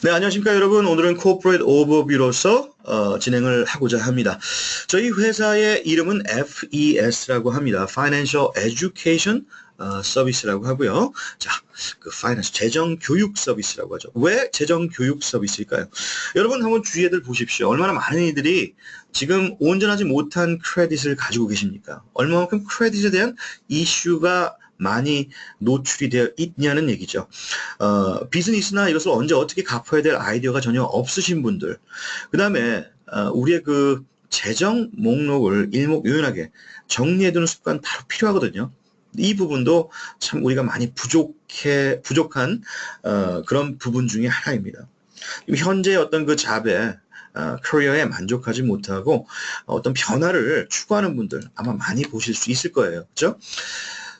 네, 안녕하십니까, 여러분. 오늘은 Corporate Overview로서 진행을 하고자 합니다. 저희 회사의 이름은 FES라고 합니다. Financial Education Service라고 하고요. 자, 그 Finance, 재정교육 서비스라고 하죠. 왜 재정교육 서비스일까요? 여러분 한번 주위에들 보십시오. 얼마나 많은 이들이 지금 온전하지 못한 크레딧을 가지고 계십니까? 얼마만큼 크레딧에 대한 이슈가 많이 노출이 되어 있냐는 얘기죠. 비즈니스나 이것을 언제 어떻게 갚아야 될 아이디어가 전혀 없으신 분들, 그 다음에 우리의 그 재정 목록을 일목요연하게 정리해두는 습관 바로 필요하거든요. 이 부분도 참 우리가 많이 부족한 그런 부분 중에 하나입니다. 현재 어떤 그 잡에 커리어에 만족하지 못하고 어떤 변화를 추구하는 분들 아마 많이 보실 수 있을 거예요. 그렇죠?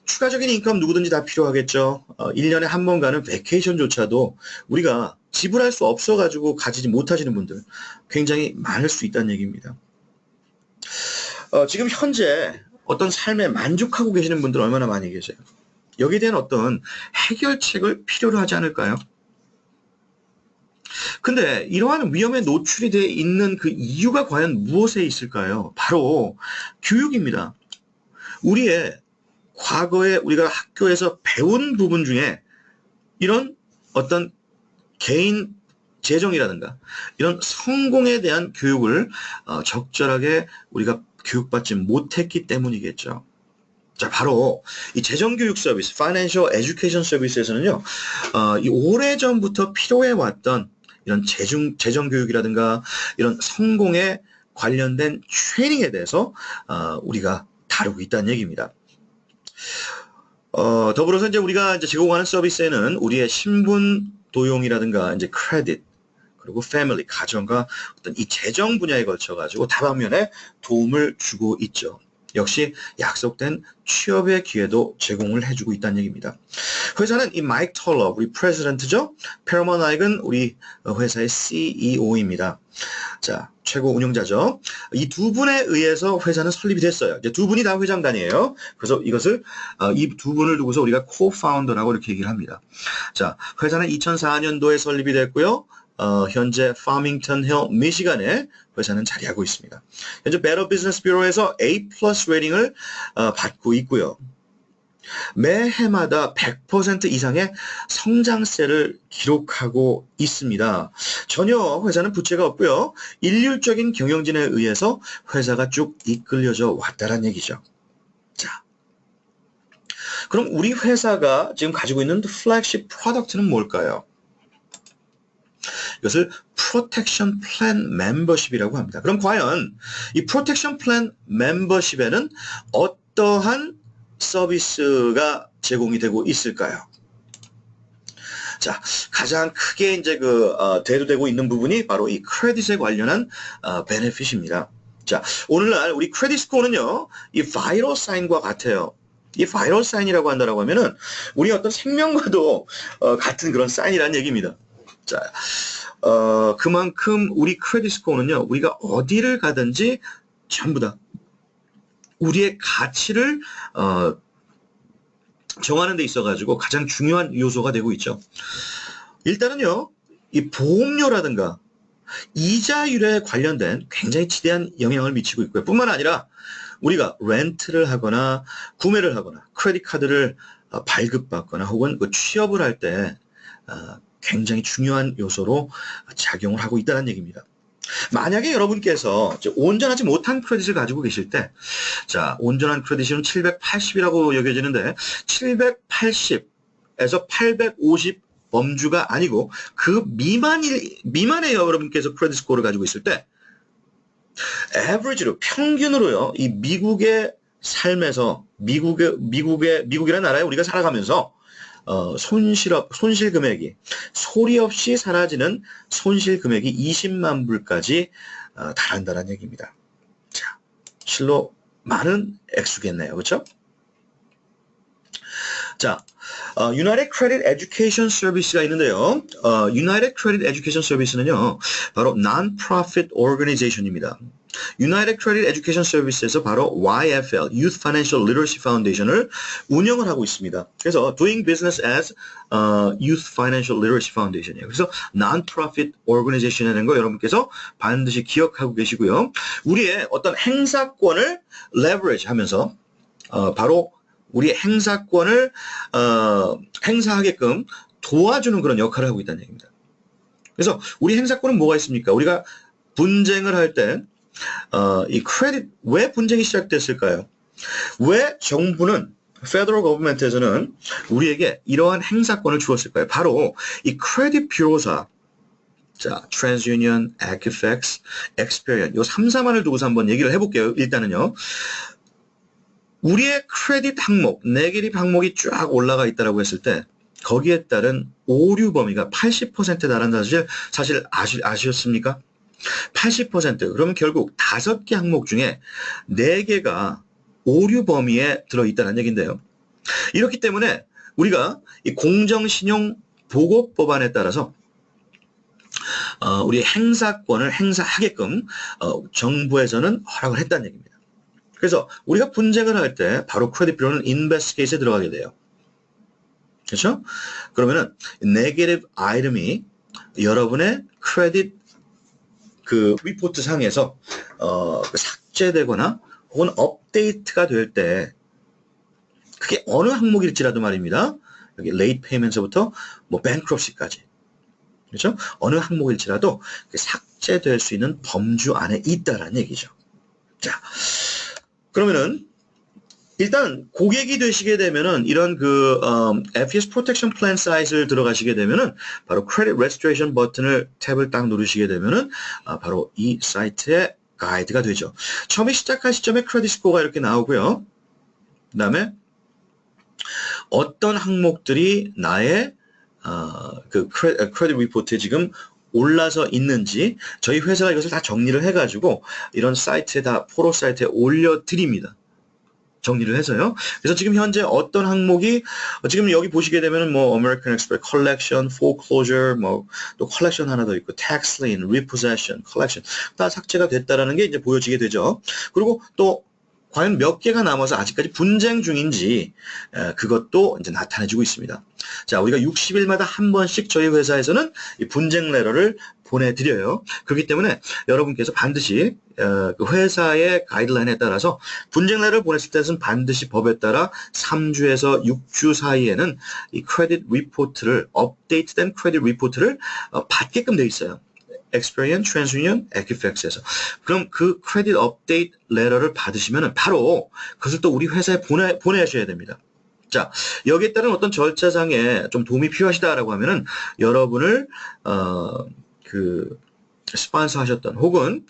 추가적인 인컴 누구든지 다 필요하겠죠. 1년에 한 번 가는 베케이션조차도 우리가 지불할 수 없어가지고 가지지 못하시는 분들 굉장히 많을 수 있다는 얘기입니다. 지금 현재 어떤 삶에 만족하고 계시는 분들 얼마나 많이 계세요? 여기에 대한 어떤 해결책을 필요로 하지 않을까요? 근데 이러한 위험에 노출이 되어 있는 그 이유가 과연 무엇에 있을까요? 바로 교육입니다. 우리의 과거에 우리가 학교에서 배운 부분 중에 이런 어떤 개인 재정이라든가 이런 성공에 대한 교육을 적절하게 우리가 교육받지 못했기 때문이겠죠. 자, 바로 이 재정교육 서비스, Financial Education Service에서는요, 이 오래전부터 필요해왔던 이런 재정교육이라든가 이런 성공에 관련된 트레이닝에 대해서 우리가 다루고 있다는 얘기입니다. 더불어서 이제 우리가 이제 제공하는 서비스에는 우리의 신분 도용이라든가 이제 크레딧, 그리고 패밀리, 가정과 어떤 이 재정 분야에 걸쳐가지고 다방면에 도움을 주고 있죠. 역시 약속된 취업의 기회도 제공을 해주고 있다는 얘기입니다. 회사는 이 마이크 털러, 우리 프레지던트죠. 페러먼 아이건 우리 회사의 CEO입니다. 자, 최고 운영자죠. 이 두 분에 의해서 회사는 설립이 됐어요. 이제 두 분이 다 회장단이에요. 그래서 이것을 이 두 분을 두고서 우리가 co-founder라고 이렇게 얘기를 합니다. 자, 회사는 2004년도에 설립이 됐고요. 현재 파밍턴 힐, 미시간에 회사는 자리하고 있습니다. 현재 Better Business Bureau에서 A+ 레이팅을 받고 있고요. 매해마다 100% 이상의 성장세를 기록하고 있습니다. 전혀 회사는 부채가 없고요. 일률적인 경영진에 의해서 회사가 쭉 이끌려져 왔다는 얘기죠. 자, 그럼 우리 회사가 지금 가지고 있는 플래그십 프로덕트는 뭘까요? 이것을 프로텍션 플랜 멤버십이라고 합니다. 그럼 과연 이 프로텍션 플랜 멤버십에는 어떠한 서비스가 제공이 되고 있을까요? 자, 가장 크게 이제 대두되고 있는 부분이 바로 이 크레딧에 관련한 베네핏입니다. 자, 오늘날 우리 크레딧 스코어는요, 이 바이럴 사인과 같아요. 이 바이럴 사인이라고 한다라고 하면은 우리 어떤 생명과도 같은 그런 사인이라는 얘기입니다. 자, 그만큼 우리 크레딧 스코어는요, 우리가 어디를 가든지 전부 다 우리의 가치를 정하는 데 있어가지고 가장 중요한 요소가 되고 있죠. 일단은요, 이 보험료라든가 이자율에 관련된 굉장히 지대한 영향을 미치고 있고요. 뿐만 아니라 우리가 렌트를 하거나 구매를 하거나 크레딧 카드를 발급받거나 혹은 그 취업을 할 때 굉장히 중요한 요소로 작용을 하고 있다는 얘기입니다. 만약에 여러분께서 온전하지 못한 크레딧을 가지고 계실 때, 자, 온전한 크레딧은 780이라고 여겨지는데, 780에서 850 범주가 아니고, 그 미만의 여러분께서 크레딧 스코어를 가지고 있을 때, 에버리지로, 평균으로요, 이 미국의 삶에서, 미국이라는 나라에 우리가 살아가면서, 손실 금액이, 소리 없이 사라지는 손실 금액이 20만 불까지 달한다는 얘기입니다. 자, 실로 많은 액수겠네요. 그렇죠? 자, United Credit Education Service가 있는데요. United Credit Education Service는요, 바로 Non-Profit Organization입니다. United Credit Education Services에서 바로 YFL, Youth Financial Literacy Foundation을 운영을 하고 있습니다. 그래서 Doing Business as Youth Financial Literacy Foundation이에요. 그래서 Non-Profit Organization이라는 거 여러분께서 반드시 기억하고 계시고요. 우리의 어떤 행사권을 leverage 하면서 바로 우리의 행사권을 행사하게끔 도와주는 그런 역할을 하고 있다는 얘기입니다. 그래서 우리 행사권은 뭐가 있습니까? 우리가 분쟁을 할 때 이 크레딧 왜 분쟁이 시작됐을까요? 왜 정부는 Federal Government에서는 우리에게 이러한 행사권을 주었을까요? 바로 이 크레딧 뷰로사, 자, TransUnion, Equifax, Experian 이 3사만을 두고서 한번 얘기를 해볼게요. 일단은요. 우리의 크레딧 항목, 네게티브 항목이 쫙 올라가 있다라고 했을 때 거기에 따른 오류 범위가 80%에 달한다는 사실 아셨습니까? 80%. 그러면 결국 5개 항목 중에 4개가 오류 범위에 들어있다는 얘기인데요. 이렇기 때문에 우리가 이 공정신용보고법안에 따라서 우리 행사권을 행사하게끔 정부에서는 허락을 했다는 얘기입니다. 그래서 우리가 분쟁을 할 때 바로 크레딧 뷰로는 인베스티게이트에 들어가게 돼요. 그렇죠? 그러면은 네게티브 아이템이 여러분의 크레딧 그 리포트 상에서 삭제되거나 혹은 업데이트가 될 때 그게 어느 항목일지라도 말입니다. 여기 레이트 페이먼트부터 뭐 bankruptcy까지. 그렇죠? 어느 항목일지라도 삭제될 수 있는 범주 안에 있다라는 얘기죠. 자, 그러면은 일단 고객이 되시게 되면은 이런 그 FES Protection Plan 사이트를 들어가시게 되면은 바로 Credit Restoration 버튼을 탭을 딱 누르시게 되면은 바로 이 사이트의 가이드가 되죠. 처음에 시작할 시점에 크레딧 스코어가 이렇게 나오고요. 그 다음에 어떤 항목들이 나의 그 크레딧 리포트에 지금 올라서 있는지 저희 회사가 이것을 다 정리를 해가지고 이런 사이트에 다 포로 사이트에 올려드립니다. 정리를 해서요. 그래서 지금 현재 어떤 항목이 지금 여기 보시게 되면은 뭐 American Express Collection, Foreclosure, 뭐 또 컬렉션 하나 더 있고 Tax Lien, Repossession, Collection 다 삭제가 됐다라는 게 이제 보여지게 되죠. 그리고 또 과연 몇 개가 남아서 아직까지 분쟁 중인지 그것도 이제 나타내주고 있습니다. 자, 우리가 60일마다 한 번씩 저희 회사에서는 이 분쟁 레터를 보내드려요. 그렇기 때문에 여러분께서 반드시 그 회사의 가이드라인에 따라서 분쟁 레터를 보냈을 때는 반드시 법에 따라 3주에서 6주 사이에는 이 크레딧 리포트를 업데이트된 크레딧 리포트를 받게끔 돼 있어요. Experian, TransUnion, Equifax에서. 그럼 그 크레딧 업데이트 레터를 받으시면 바로 그것을 또 우리 회사에 보내셔야 됩니다. 자, 여기에 따른 어떤 절차상에 좀 도움이 필요하시다라고 하면은 여러분을 그 스폰서 하셨던 혹은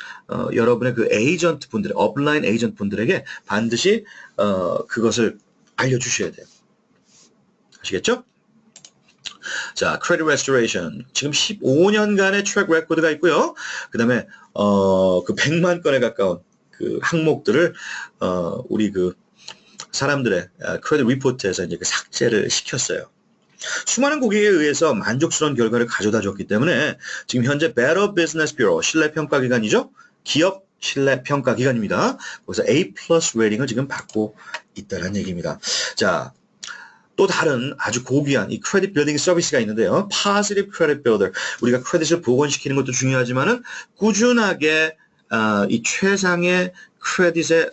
여러분의 그 에이전트 분들, 업라인 에이전트 분들에게 반드시 그것을 알려주셔야 돼요. 아시겠죠? 자, 크레딧 레스토레이션 지금 15년간의 트랙 레코드가 있고요. 그다음에 그 100만 건에 가까운 그 항목들을 우리 그 사람들의 크레딧 리포트에서 이제 그 삭제를 시켰어요. 수많은 고객에 의해서 만족스러운 결과를 가져다 줬기 때문에 지금 현재 Better Business Bureau 신뢰평가기관이죠. 기업 신뢰평가기관입니다. 그래서 A+ 레이팅을 지금 받고 있다는 얘기입니다. 자, 또 다른 아주 고귀한 이 크레딧 빌딩 서비스가 있는데요. Positive Credit Builder. 우리가 크레딧을 복원시키는 것도 중요하지만은 꾸준하게 이 최상의 크레딧의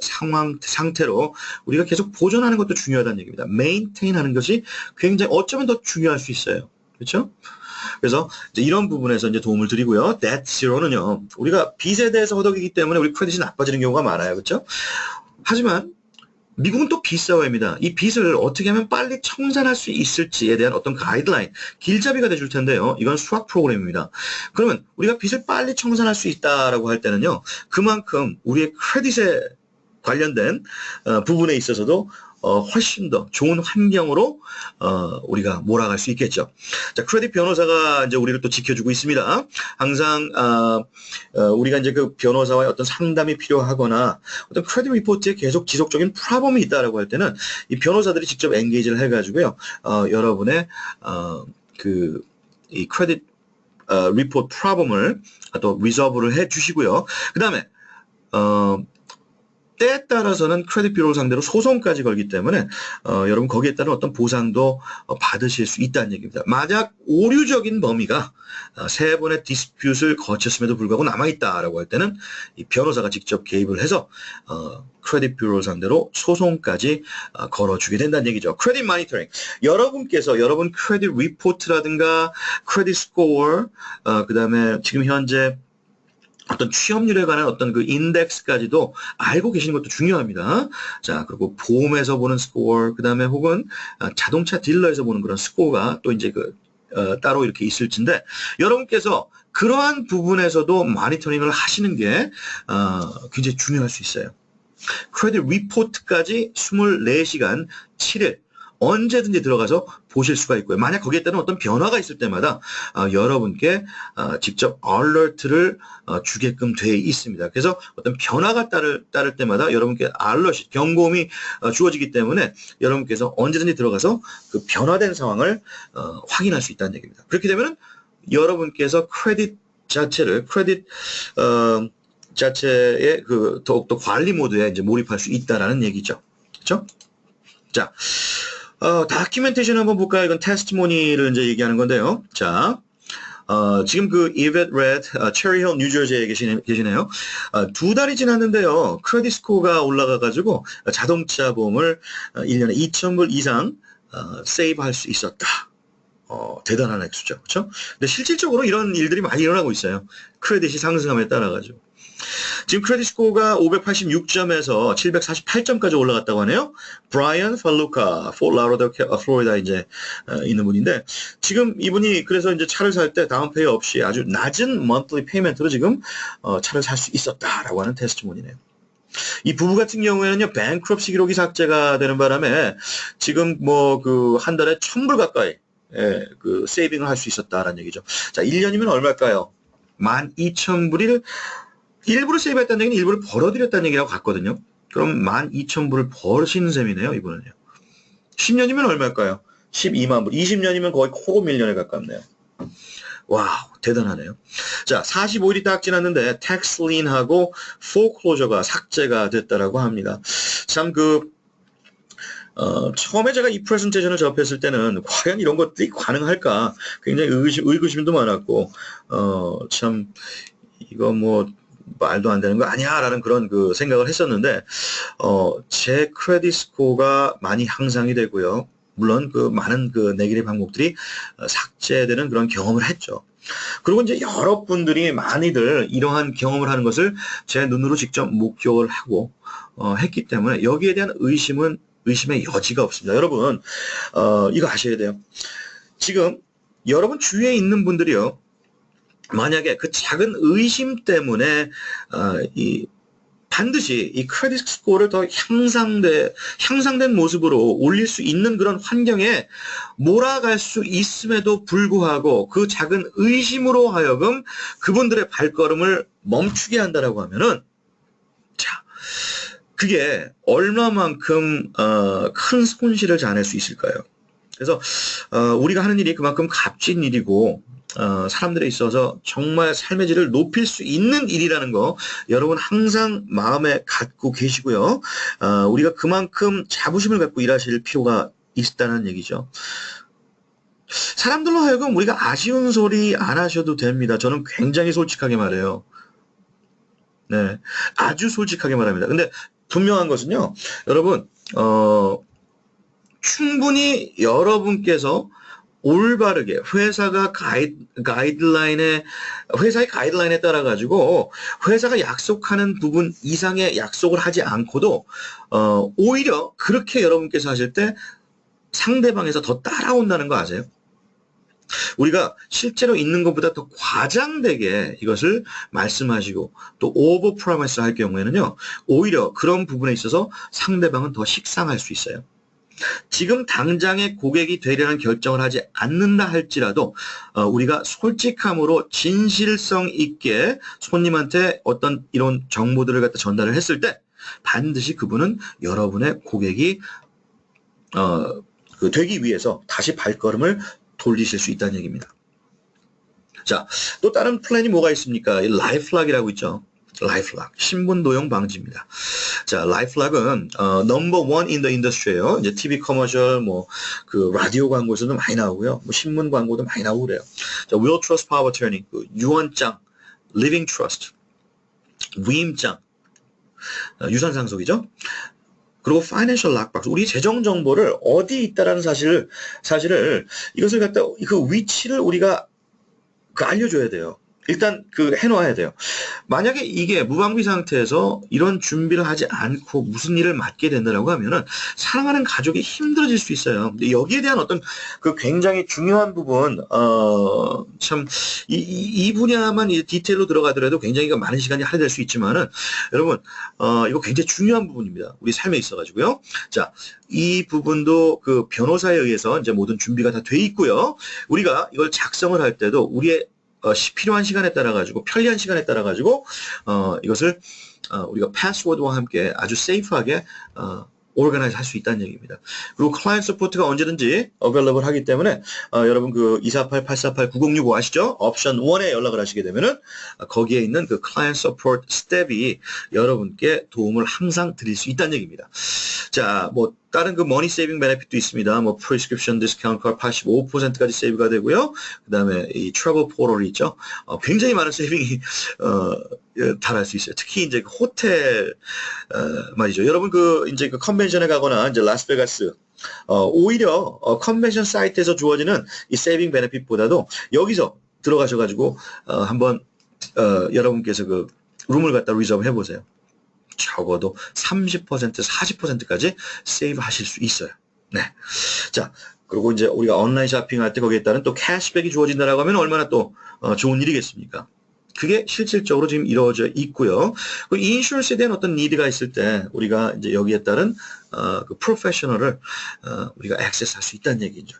상태로 우리가 계속 보존하는 것도 중요하다는 얘기입니다. Maintain 하는 것이 굉장히 어쩌면 더 중요할 수 있어요. 그렇죠? 그래서 이제 이런 부분에서 이제 도움을 드리고요. Debt Zero는요. 우리가 빚에 대해서 허덕이기 때문에 우리 크레딧이 나빠지는 경우가 많아요. 그렇죠? 하지만 미국은 또 빚 사회입니다. 이 빚을 어떻게 하면 빨리 청산할 수 있을지에 대한 어떤 가이드라인, 길잡이가 돼줄 텐데요. 이건 수학 프로그램입니다. 그러면 우리가 빚을 빨리 청산할 수 있다라고 할 때는요. 그만큼 우리의 크레딧에 관련된 부분에 있어서도 훨씬 더 좋은 환경으로 우리가 몰아갈 수 있겠죠. 자, 크레딧 변호사가 이제 우리를 또 지켜주고 있습니다. 항상 우리가 이제 그 변호사와의 어떤 상담이 필요하거나 어떤 크레딧 리포트에 계속 지속적인 프로블럼이 있다라고 할 때는 이 변호사들이 직접 엔게이지를 해가지고요. 여러분의 그 이 크레딧 리포트 프로블럼을 또 리solve를 해주시고요. 그 다음에 때에 따라서는 크레딧 뷰로를 상대로 소송까지 걸기 때문에 여러분 거기에 따른 어떤 보상도 받으실 수 있다는 얘기입니다. 만약 오류적인 범위가 세 번의 디스퓨트를 거쳤음에도 불구하고 남아있다라고 할 때는 이 변호사가 직접 개입을 해서 크레딧 뷰로를 상대로 소송까지 걸어주게 된다는 얘기죠. 크레딧 모니터링. 여러분께서 여러분 크레딧 리포트라든가 크레딧 스코어, 그 다음에 지금 현재 어떤 취업률에 관한 어떤 그 인덱스까지도 알고 계시는 것도 중요합니다. 자, 그리고 보험에서 보는 스코어, 그 다음에 혹은 자동차 딜러에서 보는 그런 스코어가 또 이제 따로 이렇게 있을진데, 여러분께서 그러한 부분에서도 모니터링을 하시는 게, 굉장히 중요할 수 있어요. 크레딧 리포트까지 24시간 7일, 언제든지 들어가서 보실 수가 있고요. 만약 거기에 따른 어떤 변화가 있을 때마다 여러분께 직접 알러트를 주게끔 되어 있습니다. 그래서 어떤 변화가 따를 때마다 여러분께 알러트, 경고음이 주어지기 때문에 여러분께서 언제든지 들어가서 그 변화된 상황을 확인할 수 있다는 얘기입니다. 그렇게 되면 여러분께서 크레딧 자체의 그 더욱더 관리 모드에 이제 몰입할 수 있다라는 얘기죠. 그렇죠? 자, 다큐멘테이션 한번 볼까요? 이건 테스티모니를 이제 얘기하는 건데요. 자, 지금 그 이벳 레드, 체리힐, 뉴저지에 계시네요. 2달이 지났는데요. 크레딧 스코어가 올라가가지고 자동차 보험을 1년에 2,000불 이상 세이브할 수 있었다. 대단한 액수죠. 그렇죠? 근데 실질적으로 이런 일들이 많이 일어나고 있어요. 크레딧이 상승함에 따라가지고. 지금 크레딧 스코어가 586점에서 748점까지 올라갔다고 하네요. 브라이언 팔루카, 포트 라우더델, 플로리다 이제 있는 분인데, 지금 이분이 그래서 이제 차를 살 때 다운페이 없이 아주 낮은 monthly payment로 지금 차를 살 수 있었다라고 하는 테스티모니네요. 이 부부 같은 경우에는요, 뱅크럽시 기록이 삭제가 되는 바람에 지금 뭐 그 한 달에 1,000불 가까이 그 세이빙을 할 수 있었다라는 얘기죠. 자, 1년이면 얼마일까요? 12,000불을 일부러 세이브했다는 얘기는 일부러 벌어들였다는 얘기라고 같거든요. 그럼 12,000불을 버시는 셈이네요, 이분은요. 10년이면 얼마일까요? 12만 불. 20년이면 거의 코고 밀년에 가깝네요. 와우, 대단하네요. 자, 45일이 딱 지났는데 텍스 린하고 포클로저가 삭제가 됐다라고 합니다. 참 처음에 제가 이 프레젠테이션을 접했을 때는 과연 이런 것들이 가능할까? 굉장히 의구심도 많았고, 참, 이거 뭐, 말도 안 되는 거 아니야 라는 그런 그 생각을 했었는데 제 크레딧 스코어가 많이 향상이 되고요. 물론 그 많은 그 네거티브 항목들이 삭제되는 그런 경험을 했죠. 그리고 이제 여러분들이 많이들 이러한 경험을 하는 것을 제 눈으로 직접 목격을 하고 했기 때문에 여기에 대한 의심의 여지가 없습니다. 여러분 이거 아셔야 돼요. 지금 여러분 주위에 있는 분들이요. 만약에 그 작은 의심 때문에 반드시 이 크레딧 스코어를 더 향상된 모습으로 올릴 수 있는 그런 환경에 몰아갈 수 있음에도 불구하고 그 작은 의심으로 하여금 그분들의 발걸음을 멈추게 한다라고 하면은 자, 그게 얼마만큼 큰 손실을 자아낼 수 있을까요? 그래서 우리가 하는 일이 그만큼 값진 일이고 사람들에 있어서 정말 삶의 질을 높일 수 있는 일이라는 거 여러분 항상 마음에 갖고 계시고요. 우리가 그만큼 자부심을 갖고 일하실 필요가 있다는 얘기죠. 사람들로 하여금 우리가 아쉬운 소리 안 하셔도 됩니다. 저는 굉장히 솔직하게 말해요. 네, 아주 솔직하게 말합니다. 근데 분명한 것은요. 여러분 충분히 여러분께서 올바르게 회사의 가이드라인에 따라 가지고 회사가 약속하는 부분 이상의 약속을 하지 않고도 오히려 그렇게 여러분께서 하실 때 상대방에서 더 따라온다는 거 아세요? 우리가 실제로 있는 것보다 더 과장되게 이것을 말씀하시고 또 오버 프로미스 할 경우에는요. 오히려 그런 부분에 있어서 상대방은 더 식상할 수 있어요. 지금 당장의 고객이 되려는 결정을 하지 않는다 할지라도 우리가 솔직함으로 진실성 있게 손님한테 어떤 이런 정보들을 갖다 전달을 했을 때 반드시 그분은 여러분의 고객이 되기 위해서 다시 발걸음을 돌리실 수 있다는 얘기입니다. 자, 또 다른 플랜이 뭐가 있습니까? 라이프락이라고 있죠. LifeLock 신분 도용 방지입니다. 자, LifeLock은 넘버 원 in the industry예요. 이제 TV 커머셜, 뭐 그 라디오 광고에서도 많이 나오고요. 뭐 신문 광고도 많이 나오고 그래요. 자, Will Trust Power of Attorney, 그 유언장, Living Trust, 위임장, 유산 상속이죠. 그리고 Financial Lockbox, 우리 재정 정보를 어디 있다라는 사실을 이것을 갖다 그 위치를 우리가 알려줘야 돼요. 일단 해놓아야 돼요. 만약에 이게 무방비 상태에서 이런 준비를 하지 않고 무슨 일을 맡게 된다라고 하면은 사랑하는 가족이 힘들어질 수 있어요. 근데 여기에 대한 어떤 굉장히 중요한 부분, 참, 이 분야만 디테일로 들어가더라도 굉장히 많은 시간이 할애될 수 있지만은, 여러분, 이거 굉장히 중요한 부분입니다. 우리 삶에 있어가지고요. 자, 이 부분도 변호사에 의해서 이제 모든 준비가 다 돼 있고요. 우리가 이걸 작성을 할 때도 우리의 필요한 시간에 따라 가지고 편리한 시간에 따라 가지고 이것을 우리가 패스워드와 함께 아주 세이프하게 오르가나이즈 할 수 있다는 얘기입니다. 그리고 클라이언트 서포트가 언제든지 어베일러블 하기 때문에 여러분 248-848-9065 아시죠? 옵션 1에 연락을 하시게 되면은 거기에 있는 클라이언트 서포트 스텝이 여러분께 도움을 항상 드릴 수 있다는 얘기입니다. 자, 뭐 다른 머니 세이빙 베네핏도 있습니다. 뭐 프리스크립션 디스카운트 카드 85%까지 세이브가 되고요. 그다음에 이 트래블 포털이 있죠. 굉장히 많은 세이빙이 달할 수 있어요. 특히 이제 호텔 말이죠. 여러분 이제 컨벤션에 가거나 이제 라스베가스 오히려 컨벤션 사이트에서 주어지는 이 세이빙 베네핏보다도 여기서 들어가셔가지고 한번 여러분께서 룸을 갖다 리저브 해보세요. 적어도 30%, 40%까지 세이브 하실 수 있어요. 네. 자, 그리고 이제 우리가 온라인 쇼핑할 때 거기에 따른 또 캐시백이 주어진다라고 하면 얼마나 또 좋은 일이겠습니까? 그게 실질적으로 지금 이루어져 있고요. 그리고 이 인슈런스에 대한 어떤 니드가 있을 때 우리가 이제 여기에 따른 프로페셔널을 우리가 액세스할 수 있다는 얘기죠.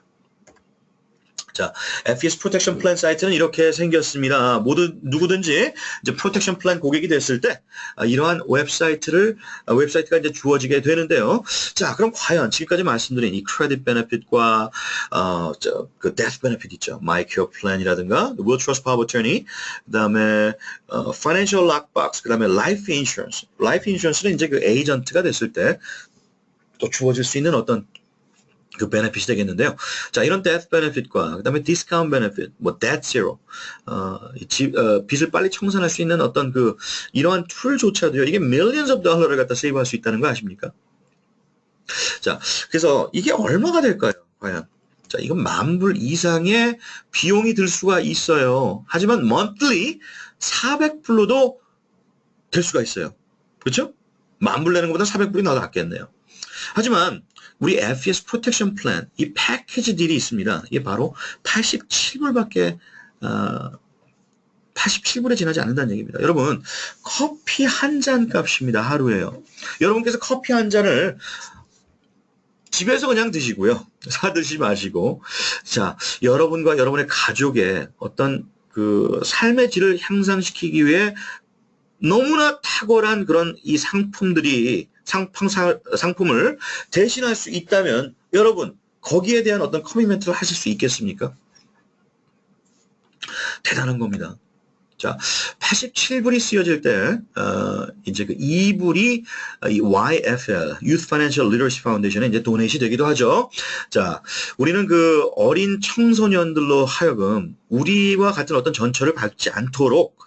자, FES 프로텍션 플랜 사이트는 이렇게 생겼습니다. 누구든지 이제 프로텍션 플랜 고객이 됐을 때 이러한 웹사이트가 이제 주어지게 되는데요. 자, 그럼 과연 지금까지 말씀드린 이 크레딧 베네핏과 데스 베네핏 있죠. 마이케어 플랜이라든가 Will Trust Power of Attorney, 그다음에 Financial Lockbox, 그다음에 Life Insurance. Life Insurance는 이제 에이전트가 됐을 때 또 주어질 수 있는 어떤 베네핏이 되겠는데요. 자, 이런 death benefit과 그다음에 discount benefit, 뭐 debt zero, 빚을 빨리 청산할 수 있는 어떤 이러한 툴조차도요. 이게 millions of dollar를 갖다 세이브할 수 있다는 거 아십니까? 자, 그래서 이게 얼마가 될까요? 과연? 자, 이건 10,000불 이상의 비용이 들 수가 있어요. 하지만 monthly 400불로도 될 수가 있어요. 그렇죠? 10,000불 내는 것보다 400불이 더 낫겠네요. 하지만 우리 FES 프로텍션 플랜 이 패키지 딜이 있습니다. 이게 바로 87불밖에 87불에 지나지 않는다는 얘기입니다. 여러분, 커피 한 잔 값입니다. 하루에요. 여러분께서 커피 한 잔을 집에서 그냥 드시고요. 사 드시지 마시고, 자, 여러분과 여러분의 가족의 어떤 삶의 질을 향상시키기 위해 너무나 탁월한 그런 이 상품을 대신할 수 있다면 여러분 거기에 대한 어떤 커미트멘트를 하실 수 있겠습니까? 대단한 겁니다. 자, 87불이 쓰여질 때 이제 2불이 이 YFL Youth Financial Literacy Foundation에 이제 도네이션이 되기도 하죠. 자, 우리는 어린 청소년들로 하여금 우리와 같은 어떤 전철을 밟지 않도록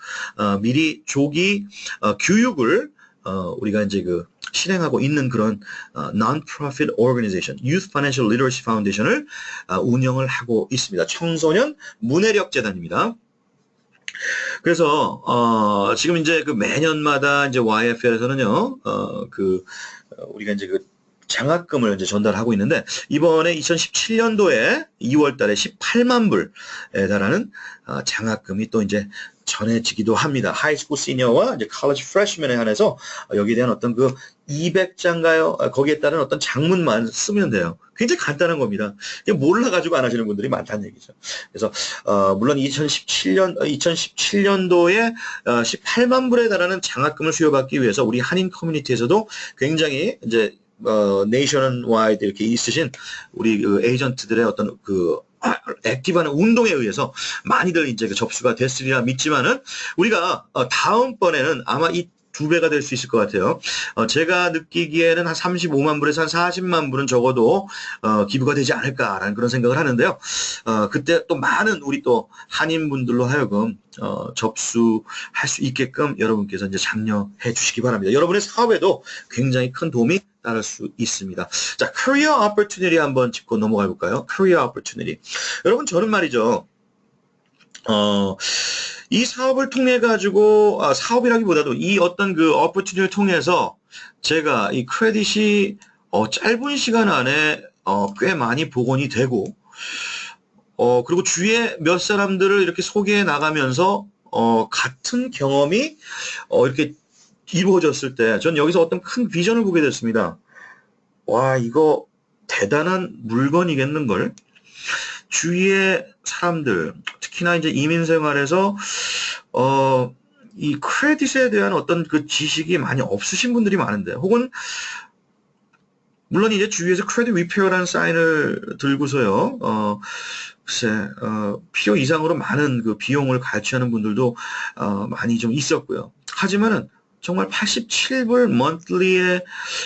미리 조기 교육을 우리가 이제 실행하고 있는 그런 non-profit organization, Youth Financial Literacy Foundation을 운영을 하고 있습니다. 청소년 문해력 재단입니다. 그래서 지금 이제 매년마다 이제 YFL에서는요, 우리가 이제 장학금을 이제 전달하고 있는데 이번에 2017년도에 2월달에 18만 불에 달하는 장학금이 또 이제 전해지기도 합니다. 하이스쿨 시니어와 이제 college freshman에 한해서 여기에 대한 어떤 200장가요? 거기에 따른 어떤 장문만 쓰면 돼요. 굉장히 간단한 겁니다. 이게 몰라가지고 안 하시는 분들이 많다는 얘기죠. 그래서 물론 2017년도에 18만 불에 달하는 장학금을 수여받기 위해서 우리 한인 커뮤니티에서도 굉장히 이제 네이션와이드 이렇게 있으신 우리 에이전트들의 어떤 액티브하는 운동에 의해서 많이들 이제 그 접수가 됐으리라 믿지만은 우리가 다음번에는 아마 이 2배가 될 수 있을 것 같아요. 제가 느끼기에는 한 35만 불에서 한 40만 불은 적어도 기부가 되지 않을까라는 그런 생각을 하는데요. 그때 또 많은 우리 또 한인분들로 하여금 접수할 수 있게끔 여러분께서 이제 장려해 주시기 바랍니다. 여러분의 사업에도 굉장히 큰 도움이 따를 수 있습니다. 자, Career Opportunity 한번 짚고 넘어가 볼까요? Career Opportunity. 여러분, 저는 말이죠. 이 사업을 통해 가지고 사업이라기보다도 이 어떤 그 opportunity를 통해서 제가 이 크레딧이 짧은 시간 안에 꽤 많이 복원이 되고 그리고 주위에 몇 사람들을 이렇게 소개해 나가면서 같은 경험이 이렇게 이루어졌을 때 전 여기서 어떤 큰 비전을 보게 됐습니다. 와, 이거 대단한 물건이겠는걸. 주위의 사람들, 특히나 이제 이민 생활에서 이 크레딧에 대한 어떤 그 지식이 많이 없으신 분들이 많은데, 혹은 물론 이제 주위에서 크레딧 리페어라는 사인을 들고서요, 글쎄, 필요 이상으로 많은 그 비용을 갈취하는 분들도 많이 좀 있었고요. 하지만은 정말 87불 monthly에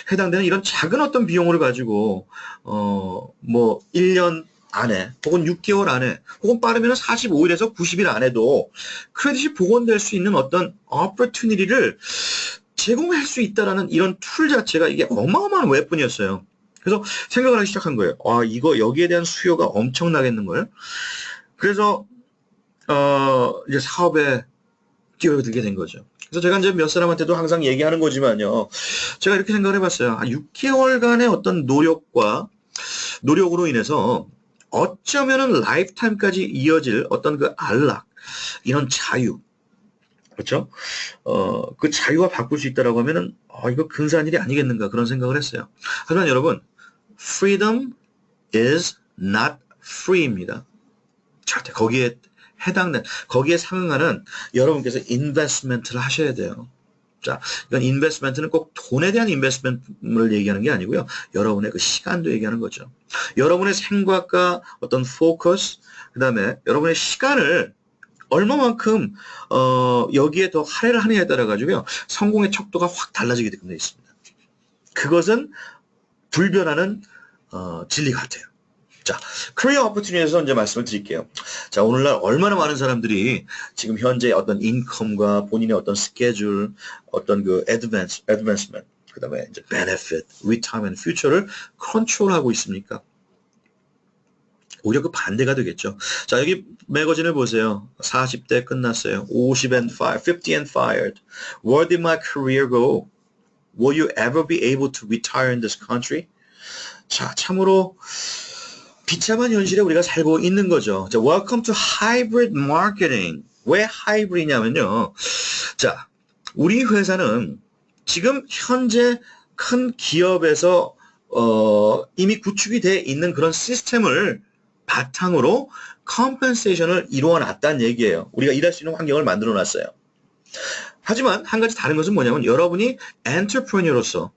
해당되는 이런 작은 어떤 비용을 가지고 뭐 1년 안에 혹은 6개월 안에 혹은 빠르면 45일에서 90일 안에도 크레딧이 복원될 수 있는 어떤 opportunity를 제공할 수 있다라는 이런 툴 자체가 이게 어마어마한 웹뿐이었어요. 그래서 생각을 하기 시작한 거예요. 이거 여기에 대한 수요가 엄청나겠는걸. 그래서 이제 사업에 뛰어들게 된 거죠. 그래서 제가 이제 몇 사람한테도 항상 얘기하는 거지만요. 제가 이렇게 생각을 해봤어요. 6개월간의 어떤 노력으로 인해서 어쩌면은 라이프타임까지 이어질 어떤 그 안락, 이런 자유, 그렇죠? 그 자유와 바꿀 수 있다라고 하면은 이거 근사한 일이 아니겠는가 그런 생각을 했어요. 하지만 여러분, freedom is not free입니다. 절대 거기에 거기에 상응하는 여러분께서 인베스트먼트를 하셔야 돼요. 자, 이건 인베스트먼트는 꼭 돈에 대한 인베스트먼트를 얘기하는 게 아니고요. 여러분의 그 시간도 얘기하는 거죠. 여러분의 생각과 어떤 포커스, 그 다음에 여러분의 시간을 얼마만큼 여기에 더 할애를 하느냐에 따라 가지고요. 성공의 척도가 확 달라지게 되어 있습니다. 그것은 불변하는 진리 같아요. 자, Career Opportunity에서 이제 말씀을 드릴게요. 자, 오늘날 얼마나 많은 사람들이 지금 현재 어떤 인컴과 본인의 어떤 스케줄, 어떤 그 advancement, 그 다음에 이제 benefit, retirement, future를 컨트롤하고 있습니까? 오히려 그 반대가 되겠죠. 자, 여기 매거진을 보세요. 40대 끝났어요. 50 and fired. Where did my career go? Will you ever be able to retire in this country? 자, 참으로 비참한 현실에 우리가 살고 있는 거죠. 자, welcome to hybrid marketing. 왜 하이브리드냐면요. 자, 우리 회사는 지금 현재 큰 기업에서 이미 구축이 돼 있는 그런 시스템을 바탕으로 컴펜세이션을 이루어 놨다는 얘기예요. 우리가 일할 수 있는 환경을 만들어 놨어요. 하지만 한 가지 다른 것은 뭐냐면 여러분이 엔터프레니어로서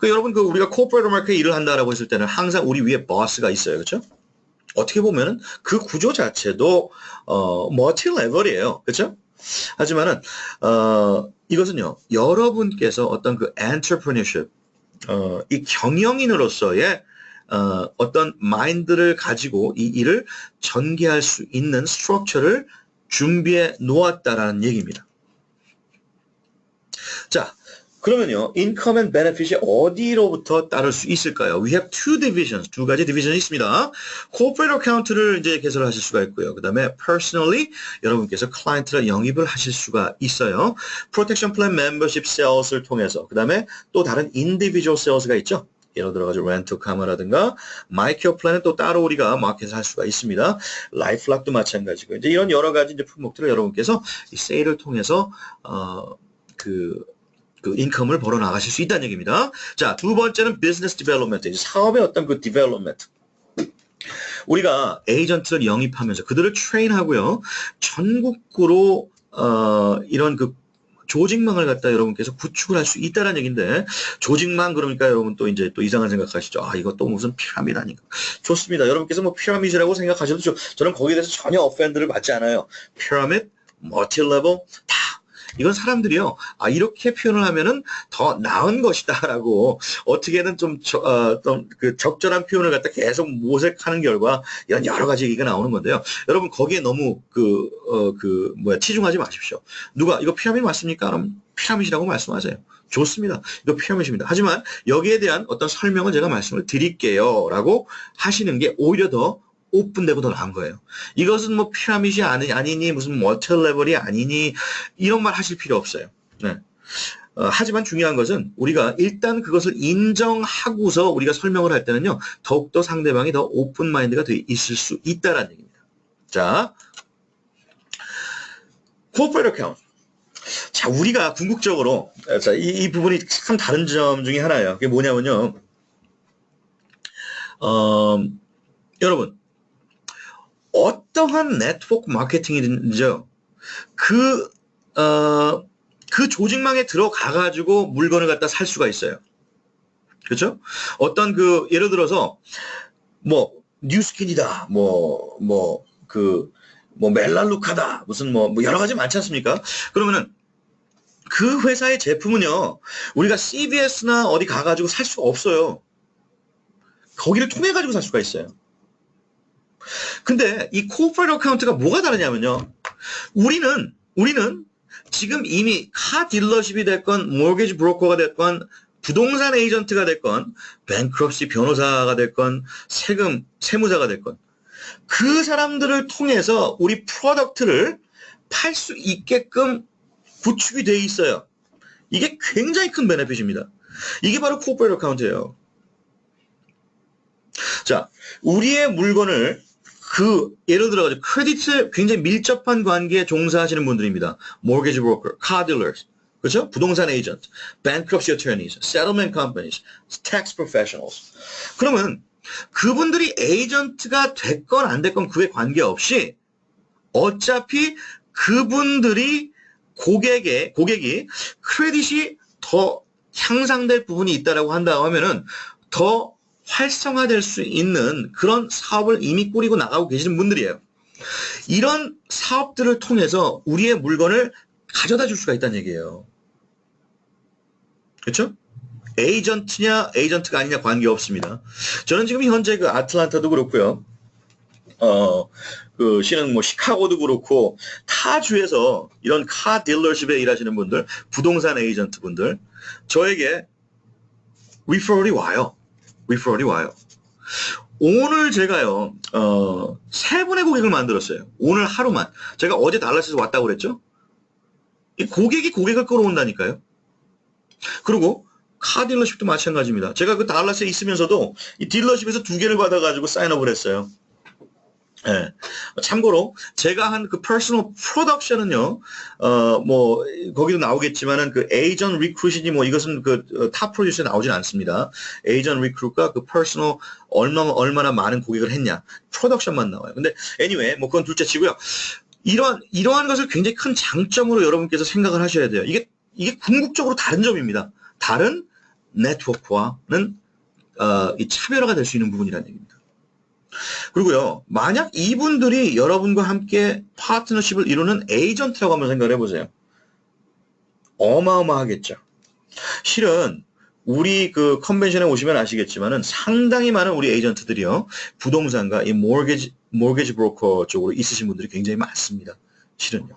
여러분 우리가 코퍼레이트 마켓에 일을 한다라고 했을 때는 항상 우리 위에 버스가 있어요. 그렇죠? 어떻게 보면은 그 구조 자체도 멀티 레벨이에요. 그렇죠? 하지만은 이것은요. 여러분께서 어떤 그 엔터프레니어십 이 경영인으로서의 어떤 마인드를 가지고 이 일을 전개할 수 있는 스트럭처를 준비해 놓았다라는 얘기입니다. 자, 그러면요, income and benefit이 어디로부터 따를 수 있을까요? We have two divisions, 두 가지 디비전이 있습니다. corporate account를 이제 개설을 하실 수가 있고요. 그 다음에 personally 여러분께서 클라이언트를 영입을 하실 수가 있어요. protection plan membership sales를 통해서 그 다음에 또 다른 individual sales가 있죠. 예를 들어가지고 렌트 카메라든가 마이케어 플랜은 또 따로 우리가 마켓에서 할 수가 있습니다. 라이프락도 마찬가지고 이제 이런 여러 가지 이제 품목들을 여러분께서 이 세일을 통해서 그 인컴을 벌어 나가실 수 있다는 얘기입니다. 자, 두 번째는 비즈니스 디벨롭먼트, 사업의 어떤 그 디벨롭먼트. 우리가 에이전트를 영입하면서 그들을 트레인하고요. 전국구로 이런 그 조직망을 갖다 여러분께서 구축을 할 수 있다는 얘기인데, 조직망 그러니까 여러분 또 이제 또 이상한 생각하시죠. 아, 이거 또 무슨 피라미드 아닌가. 좋습니다. 여러분께서 뭐 피라미드라고 생각하셔도 저는 거기에 대해서 전혀 어펜드를 받지 않아요. 피라미드, 멀티레벨, 다. 이건 사람들이요, 아, 이렇게 표현을 하면은 더 나은 것이다라고 어떻게든 좀 그 적절한 표현을 갖다 계속 모색하는 결과 이런 여러 가지 얘기가 나오는 건데요. 여러분 거기에 너무 치중하지 마십시오. 누가 이거 피라미드 맞습니까? 그럼 피라미드라고 말씀하세요. 좋습니다. 이거 피라미드입니다. 하지만 여기에 대한 어떤 설명을 제가 말씀을 드릴게요라고 하시는 게 오히려 더 오픈되고 더 나은 거예요. 이것은 뭐 피라미드이 아니니 무슨 멀티레벨이 아니니 이런 말 하실 필요 없어요. 네. 하지만 중요한 것은 우리가 일단 그것을 인정하고서 우리가 설명을 할 때는요, 더욱더 상대방이 더 오픈 마인드가 돼 있을 수 있다는 얘기입니다. 자, corporate account. 자, 우리가 궁극적으로 자, 이 부분이 참 다른 점 중에 하나예요. 그게 뭐냐면요, 여러분 어떠한 네트워크 마케팅이든지요, 그 조직망에 들어가가지고 물건을 갖다 살 수가 있어요. 그렇죠? 어떤 예를 들어서, 뉴스킨이다, 멜랄루카다, 무슨 여러 가지 많지 않습니까? 그러면은, 그 회사의 제품은요, 우리가 CVS나 어디 가가지고 살 수가 없어요. 거기를 통해가지고 살 수가 있어요. 근데 이 corporate account가 뭐가 다르냐면요, 우리는 지금 이미 카 딜러십이 됐건, 모기지 브로커가 됐건, 부동산 에이전트가 됐건, 뱅크럽시 변호사가 됐건, 세무사가 됐건, 그 사람들을 통해서 우리 프로덕트를 팔 수 있게끔 구축이 돼 있어요. 이게 굉장히 큰 베네핏입니다. 이게 바로 corporate account예요. 자, 우리의 물건을 예를 들어가지고 크레디트에 굉장히 밀접한 관계에 종사하시는 분들입니다. mortgage broker, car dealers, 그렇죠? 부동산 에이전트, bankruptcy attorneys, settlement companies, tax professionals. 그러면 그분들이 에이전트가 됐건 안 됐건 그에 관계없이 어차피 그분들이 고객이 크레딧이 더 향상될 부분이 있다라고 한다고 하면은 더 활성화될 수 있는 그런 사업을 이미 꾸리고 나가고 계시는 분들이에요. 이런 사업들을 통해서 우리의 물건을 가져다 줄 수가 있다는 얘기예요. 그렇죠? 에이전트냐 에이전트가 아니냐 관계없습니다. 저는 지금 현재 아틀란타도 그렇고요. 실은 시카고도 그렇고 타 주에서 이런 카 딜러십에 일하시는 분들, 부동산 에이전트 분들 저에게 리퍼럴이 와요. 오늘 제가요, 3분의 고객을 만들었어요. 오늘 하루만. 제가 어제 달라스에서 왔다고 그랬죠? 이 고객이 고객을 끌어온다니까요. 그리고 카 딜러십도 마찬가지입니다. 제가 그 달라스에 있으면서도 이 딜러십에서 2개를 받아가지고 사인업을 했어요. 네. 참고로 제가 한 그 퍼스널 프로덕션은요, 거기도 나오겠지만은 그 에이전 리크루트이니 이것은 탑 프로듀서에 나오진 않습니다. 에이전 리크루트가 그 퍼스널 얼마나 많은 고객을 했냐, 프로덕션만 나와요. 근데 anyway, 그건 둘째 치고요. 이러한 것을 굉장히 큰 장점으로 여러분께서 생각을 하셔야 돼요. 이게 궁극적으로 다른 점입니다. 다른 네트워크와는 이 차별화가 될 수 있는 부분이라는 얘기입니다. 그리고요, 만약 이분들이 여러분과 함께 파트너십을 이루는 에이전트라고 한번 생각을 해보세요. 어마어마하겠죠. 실은 우리 컨벤션에 오시면 아시겠지만은 상당히 많은 우리 에이전트들이요, 부동산과 이 모기지 브로커 쪽으로 있으신 분들이 굉장히 많습니다. 실은요.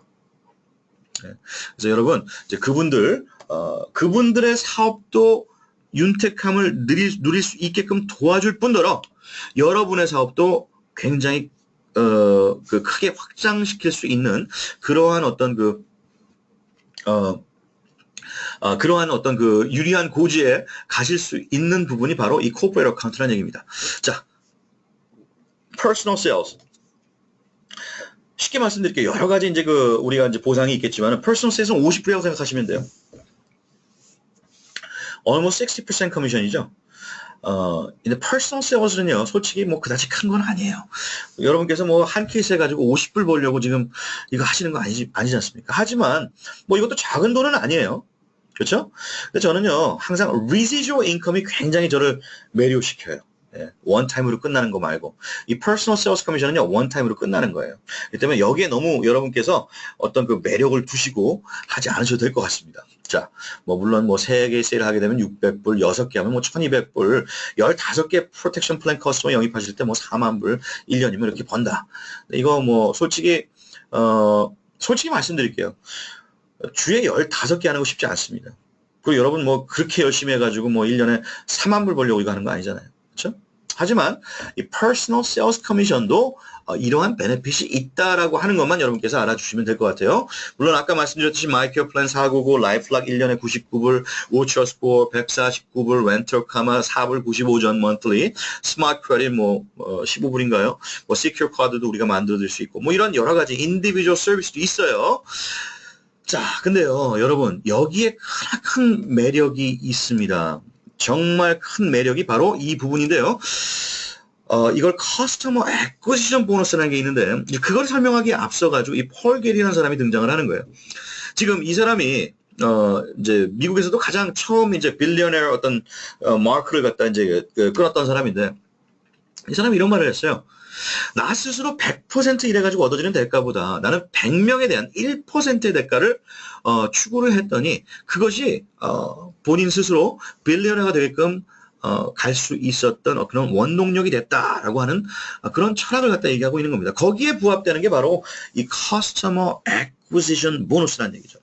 네. 그래서 여러분, 이제 그분들의 사업도 윤택함을 누릴 수 있게끔 도와줄 뿐더러 여러분의 사업도 굉장히 크게 확장시킬 수 있는 그러한 어떤 유리한 고지에 가실 수 있는 부분이 바로 이 corporate account라는 얘기입니다. 자, personal sales. 쉽게 말씀드릴게요. 여러 가지 이제 우리가 이제 보상이 있겠지만 personal sales은 50%라고 생각하시면 돼요. almost 60% 커미션이죠. 근데 퍼스널 세일즈는요, 솔직히 뭐 그다지 큰 건 아니에요. 여러분께서 뭐 한 케이스 해가지고 50불 벌려고 지금 이거 하시는 거 아니지 않습니까? 하지만 뭐 이것도 작은 돈은 아니에요. 그렇죠? 근데 저는요, 항상 residual income이 굉장히 저를 매료시켜요. 예, 원타임으로 끝나는 거 말고. 이 퍼스널 세일즈 커미션은요, 원타임으로 끝나는 거예요. 그렇기 때문에 여기에 너무 여러분께서 어떤 그 매력을 두시고 하지 않으셔도 될 것 같습니다. 자, 뭐, 물론 뭐, 3개 세일을 하게 되면 600불, 6개 하면 뭐, 1200불, 15개 프로텍션 플랜 커스터머 영입하실 때 뭐, 4만 불, 1년이면 이렇게 번다. 이거 뭐, 솔직히 말씀드릴게요. 주에 15개 하는 거 쉽지 않습니다. 그리고 여러분 뭐 그렇게 열심히 해가지고 뭐 1년에 4만 불 벌려고 이거 하는 거 아니잖아요. 그렇죠? 하지만 이 퍼스널 세일즈 커미션도 이러한 베네핏이 있다라고 하는 것만 여러분께서 알아주시면 될 것 같아요. 물론 아까 말씀드렸듯이 마이케어 플랜 499, 라이프락 1년에 99불, 오처 스포어 149불, 렌터 카마 4불 95전 먼틀리, 스마트 크레딧 뭐 15불인가요? 뭐 시큐어 카드도 우리가 만들어줄 수 있고 뭐 이런 여러 가지 인디비주얼 서비스도 있어요. 자, 근데요, 여러분, 여기에 큰 매력이 있습니다. 정말 큰 매력이 바로 이 부분인데요. 이걸 커스터머 애쿠지션 보너스라는 게 있는데, 그걸 설명하기에 앞서가지고 이 폴 게리라는 사람이 등장을 하는 거예요. 지금 이 사람이, 이제 미국에서도 가장 처음 이제 빌리어네어 어떤, 마크를 갖다 이제 끊었던 사람인데, 이 사람이 이런 말을 했어요. 나 스스로 100% 일해가지고 얻어지는 대가보다 나는 100명에 대한 1%의 대가를 추구를 했더니 그것이 본인 스스로 빌리어너가 되게끔 갈 수 있었던 그런 원동력이 됐다라고 하는 그런 철학을 갖다 얘기하고 있는 겁니다. 거기에 부합되는 게 바로 이 커스터머 애쿠지션 보너스라는 얘기죠.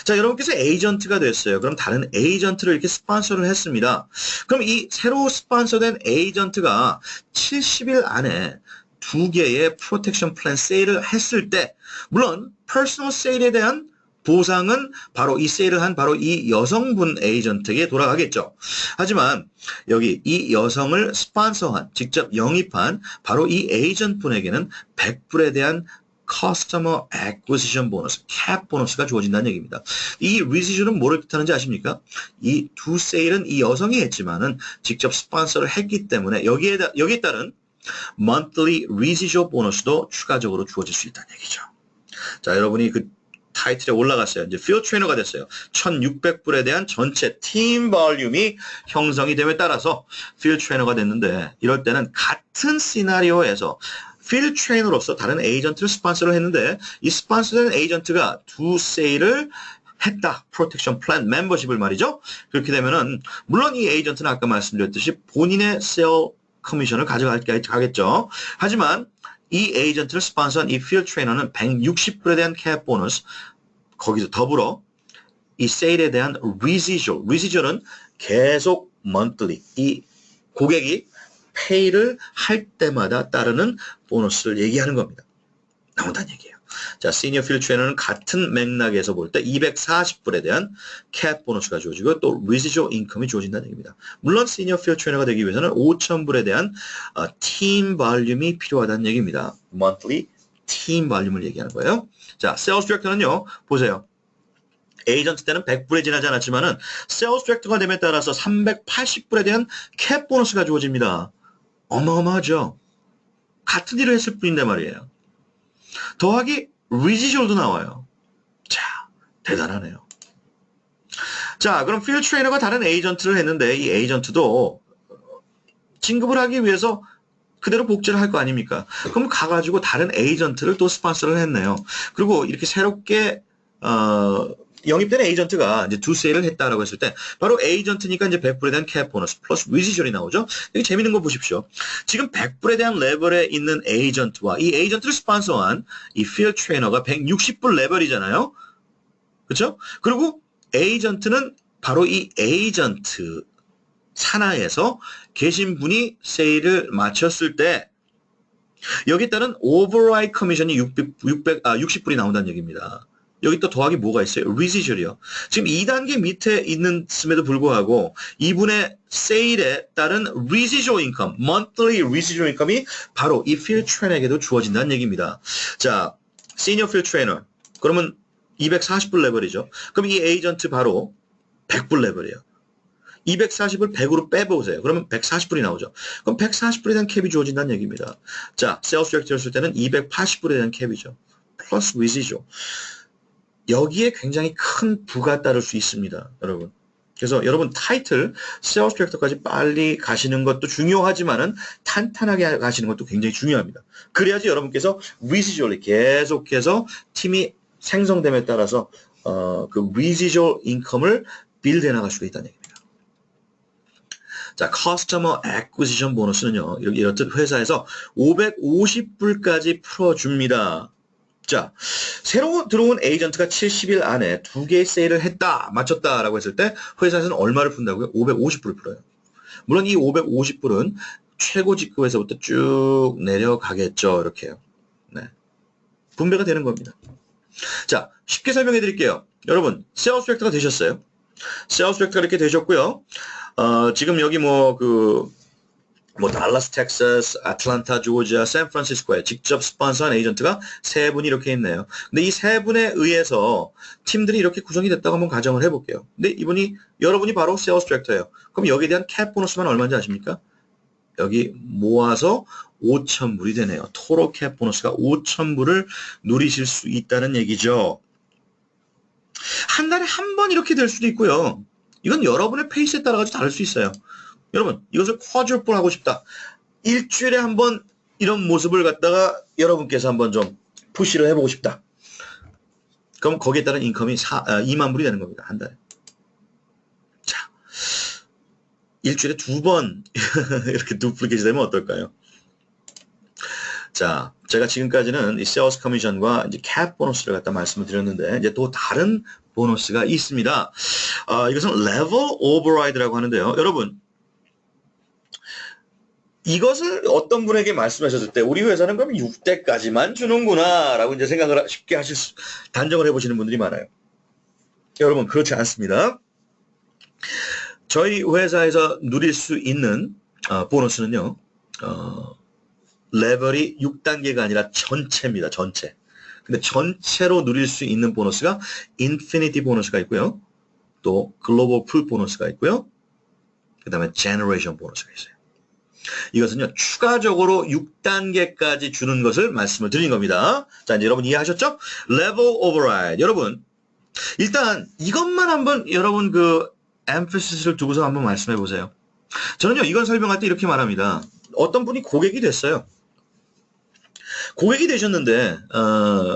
자, 여러분께서 에이전트가 됐어요. 그럼 다른 에이전트를 이렇게 스폰서를 했습니다. 그럼 이 새로 스폰서된 에이전트가 70일 안에 2개의 프로텍션 플랜 세일을 했을 때, 물론 퍼스널 세일에 대한 보상은 바로 이 세일을 한 바로 이 여성분 에이전트에게 돌아가겠죠. 하지만 여기 이 여성을 스폰서한, 직접 영입한 바로 이 에이전트분에게는 100불에 대한 커스터머 애쿠지션 보너스, 캡 보너스가 주어진다는 얘기입니다. 이 리지주는 뭐를 뜻하는지 아십니까? 이 두 세일은 이 여성이 했지만은 직접 스폰서를 했기 때문에 여기에 따른 monthly residual 보너스도 추가적으로 주어질 수 있다는 얘기죠. 자, 여러분이 그 타이틀에 올라갔어요. 이제 필드 트레이너가 됐어요. 1,600불에 대한 전체 팀 볼륨이 형성이 됨에 따라서 필드 트레이너가 됐는데 이럴 때는 같은 시나리오에서 필드 트레이너로서 다른 에이전트를 스폰서를 했는데 이 스폰서된 에이전트가 두 세일을 했다. 프로텍션 플랜 멤버십을 말이죠. 그렇게 되면은 물론 이 에이전트는 아까 말씀드렸듯이 본인의 세일 커미션을 가져가겠죠. 하지만 이 에이전트를 스폰서한 이 필드 트레이너는 160불에 대한 캡 보너스, 거기서 더불어 이 세일에 대한 리지주얼은 계속 monthly, 이 고객이 페이를 할 때마다 따르는 보너스를 얘기하는 겁니다. 나온다는 얘기예요. 자, 시니어 필드 트레이너는 같은 맥락에서 볼 때 240불에 대한 캡 보너스가 주어지고 또 리지주얼 인컴이 주어진다는 얘기입니다. 물론 시니어 필드 트레이너가 되기 위해서는 5,000불에 대한 팀 볼륨이 필요하다는 얘기입니다. monthly 팀 볼륨을 얘기하는 거예요. 자, 세일즈 디렉터는요. 보세요. 에이전트 때는 100불에 지나지 않았지만은 세일즈 디렉터가 됨에 따라서 380불에 대한 캡 보너스가 주어집니다. 어마어마하죠. 같은 일을 했을 뿐인데 말이에요. 더하기 리지주얼도 나와요. 자, 대단하네요. 자, 그럼 필드 트레이너가 다른 에이전트를 했는데 이 에이전트도 진급을 하기 위해서 그대로 복제를 할 거 아닙니까? 그럼 가가지고 다른 에이전트를 또 스폰서를 했네요. 그리고 이렇게 새롭게 영입된 에이전트가 이제 두 세일을 했다라고 했을 때 바로 에이전트니까 이제 100불에 대한 캡 보너스 플러스 리지주얼이 나오죠. 여기 재밌는 거 보십시오. 지금 100불에 대한 레벨에 있는 에이전트와 이 에이전트를 스폰서한 이 필드 트레이너가 160불 레벨이잖아요. 그렇죠? 그리고 에이전트는 바로 이 에이전트 산하에서 계신 분이 세일을 마쳤을 때 여기 따른 오버라이드 커미션이 60불이 나온다는 얘기입니다. 여기 또 더하기 뭐가 있어요? 리지주얼이요. 지금 2단계 밑에 있는음에도 불구하고 이분의 세일에 따른 리지주얼 인컴, monthly 리지주얼 인컴이 바로 이 필드 트레이너에게도 주어진다는 얘기입니다. 자, 시니어 필드 트레이너. 그러면 240불 레벨이죠. 그럼 이 에이전트 바로 100불 레벨이에요. 240을 100으로 빼보세요. 그러면 140불이 나오죠. 그럼 140불에 대한 캡이 주어진다는 얘기입니다. 자, 세일스 디렉터를 쓸 때는 280불에 대한 캡이죠. 플러스 위즈죠. 여기에 굉장히 큰 부가 따를 수 있습니다. 여러분. 그래서 여러분 타이틀, 세일스 디렉터까지 빨리 가시는 것도 중요하지만은 탄탄하게 가시는 것도 굉장히 중요합니다. 그래야지 여러분께서 residually 계속해서 팀이 생성됨에 따라서 그 residual income을 빌드해 나갈 수가 있다는 얘기입니다. 자, Customer Acquisition 보너스는요, 이렇듯 회사에서 550불까지 풀어줍니다. 자, 새로 들어온 에이전트가 70일 안에 2개의 세일을 했다, 마쳤다라고 했을 때 회사에서는 얼마를 푼다고요? 550불을 풀어요. 물론 이 550불은 최고 직급에서부터 쭉 내려가겠죠. 이렇게요. 네. 분배가 되는 겁니다. 자, 쉽게 설명해 드릴게요. 여러분, 세일스 디렉터가 되셨어요. 세일스 디렉터가 이렇게 되셨고요. 지금 여기 달라스, 텍사스, 아틀란타, 조지아, 샌프란시스코에 직접 스폰서한 에이전트가 3분이 이렇게 있네요. 근데 이 3분에 의해서 팀들이 이렇게 구성이 됐다고 한번 가정을 해볼게요. 근데 여러분이 바로 세일스 디렉터예요. 그럼 여기에 대한 캡 보너스만 얼마인지 아십니까? 여기 모아서 5,000불이 되네요. 토로 캡 보너스가 5,000불을 누리실 수 있다는 얘기죠. 한 달에 한 번 이렇게 될 수도 있고요. 이건 여러분의 페이스에 따라가지고 다를 수 있어요. 여러분, 이것을 쿼드러플 하고 싶다. 일주일에 한 번 이런 모습을 갖다가 여러분께서 한번 좀 푸시를 해보고 싶다. 그럼 거기에 따른 인컴이 2만 불이 되는 겁니다. 한 달에. 자, 일주일에 2번 이렇게 두플리케이트 되면 어떨까요? 자, 제가 지금까지는 이 세일스 커미션과 이제 캡 보너스를 갖다 말씀을 드렸는데, 이제 또 다른 보너스가 있습니다. 이것은 레벨 오버라이드라고 하는데요. 여러분, 이것을 어떤 분에게 말씀하셨을 때 우리 회사는 그럼 6대까지만 주는구나 라고 이제 생각을 쉽게 단정을 해보시는 분들이 많아요. 여러분, 그렇지 않습니다. 저희 회사에서 누릴 수 있는 보너스는요. 레벨이 6단계가 아니라 전체입니다. 전체. 근데 전체로 누릴 수 있는 보너스가 인피니티 보너스가 있고요. 또 글로벌 풀 보너스가 있고요. 그 다음에 제너레이션 보너스가 있어요. 이것은요, 추가적으로 6단계까지 주는 것을 말씀을 드린 겁니다. 자, 이제 여러분 이해하셨죠? 레벨 오버라이드. 여러분, 일단 이것만 한번 여러분 엠피시스를 두고서 한번 말씀해 보세요. 저는요, 이걸 설명할 때 이렇게 말합니다. 어떤 분이 고객이 됐어요. 고객이 되셨는데,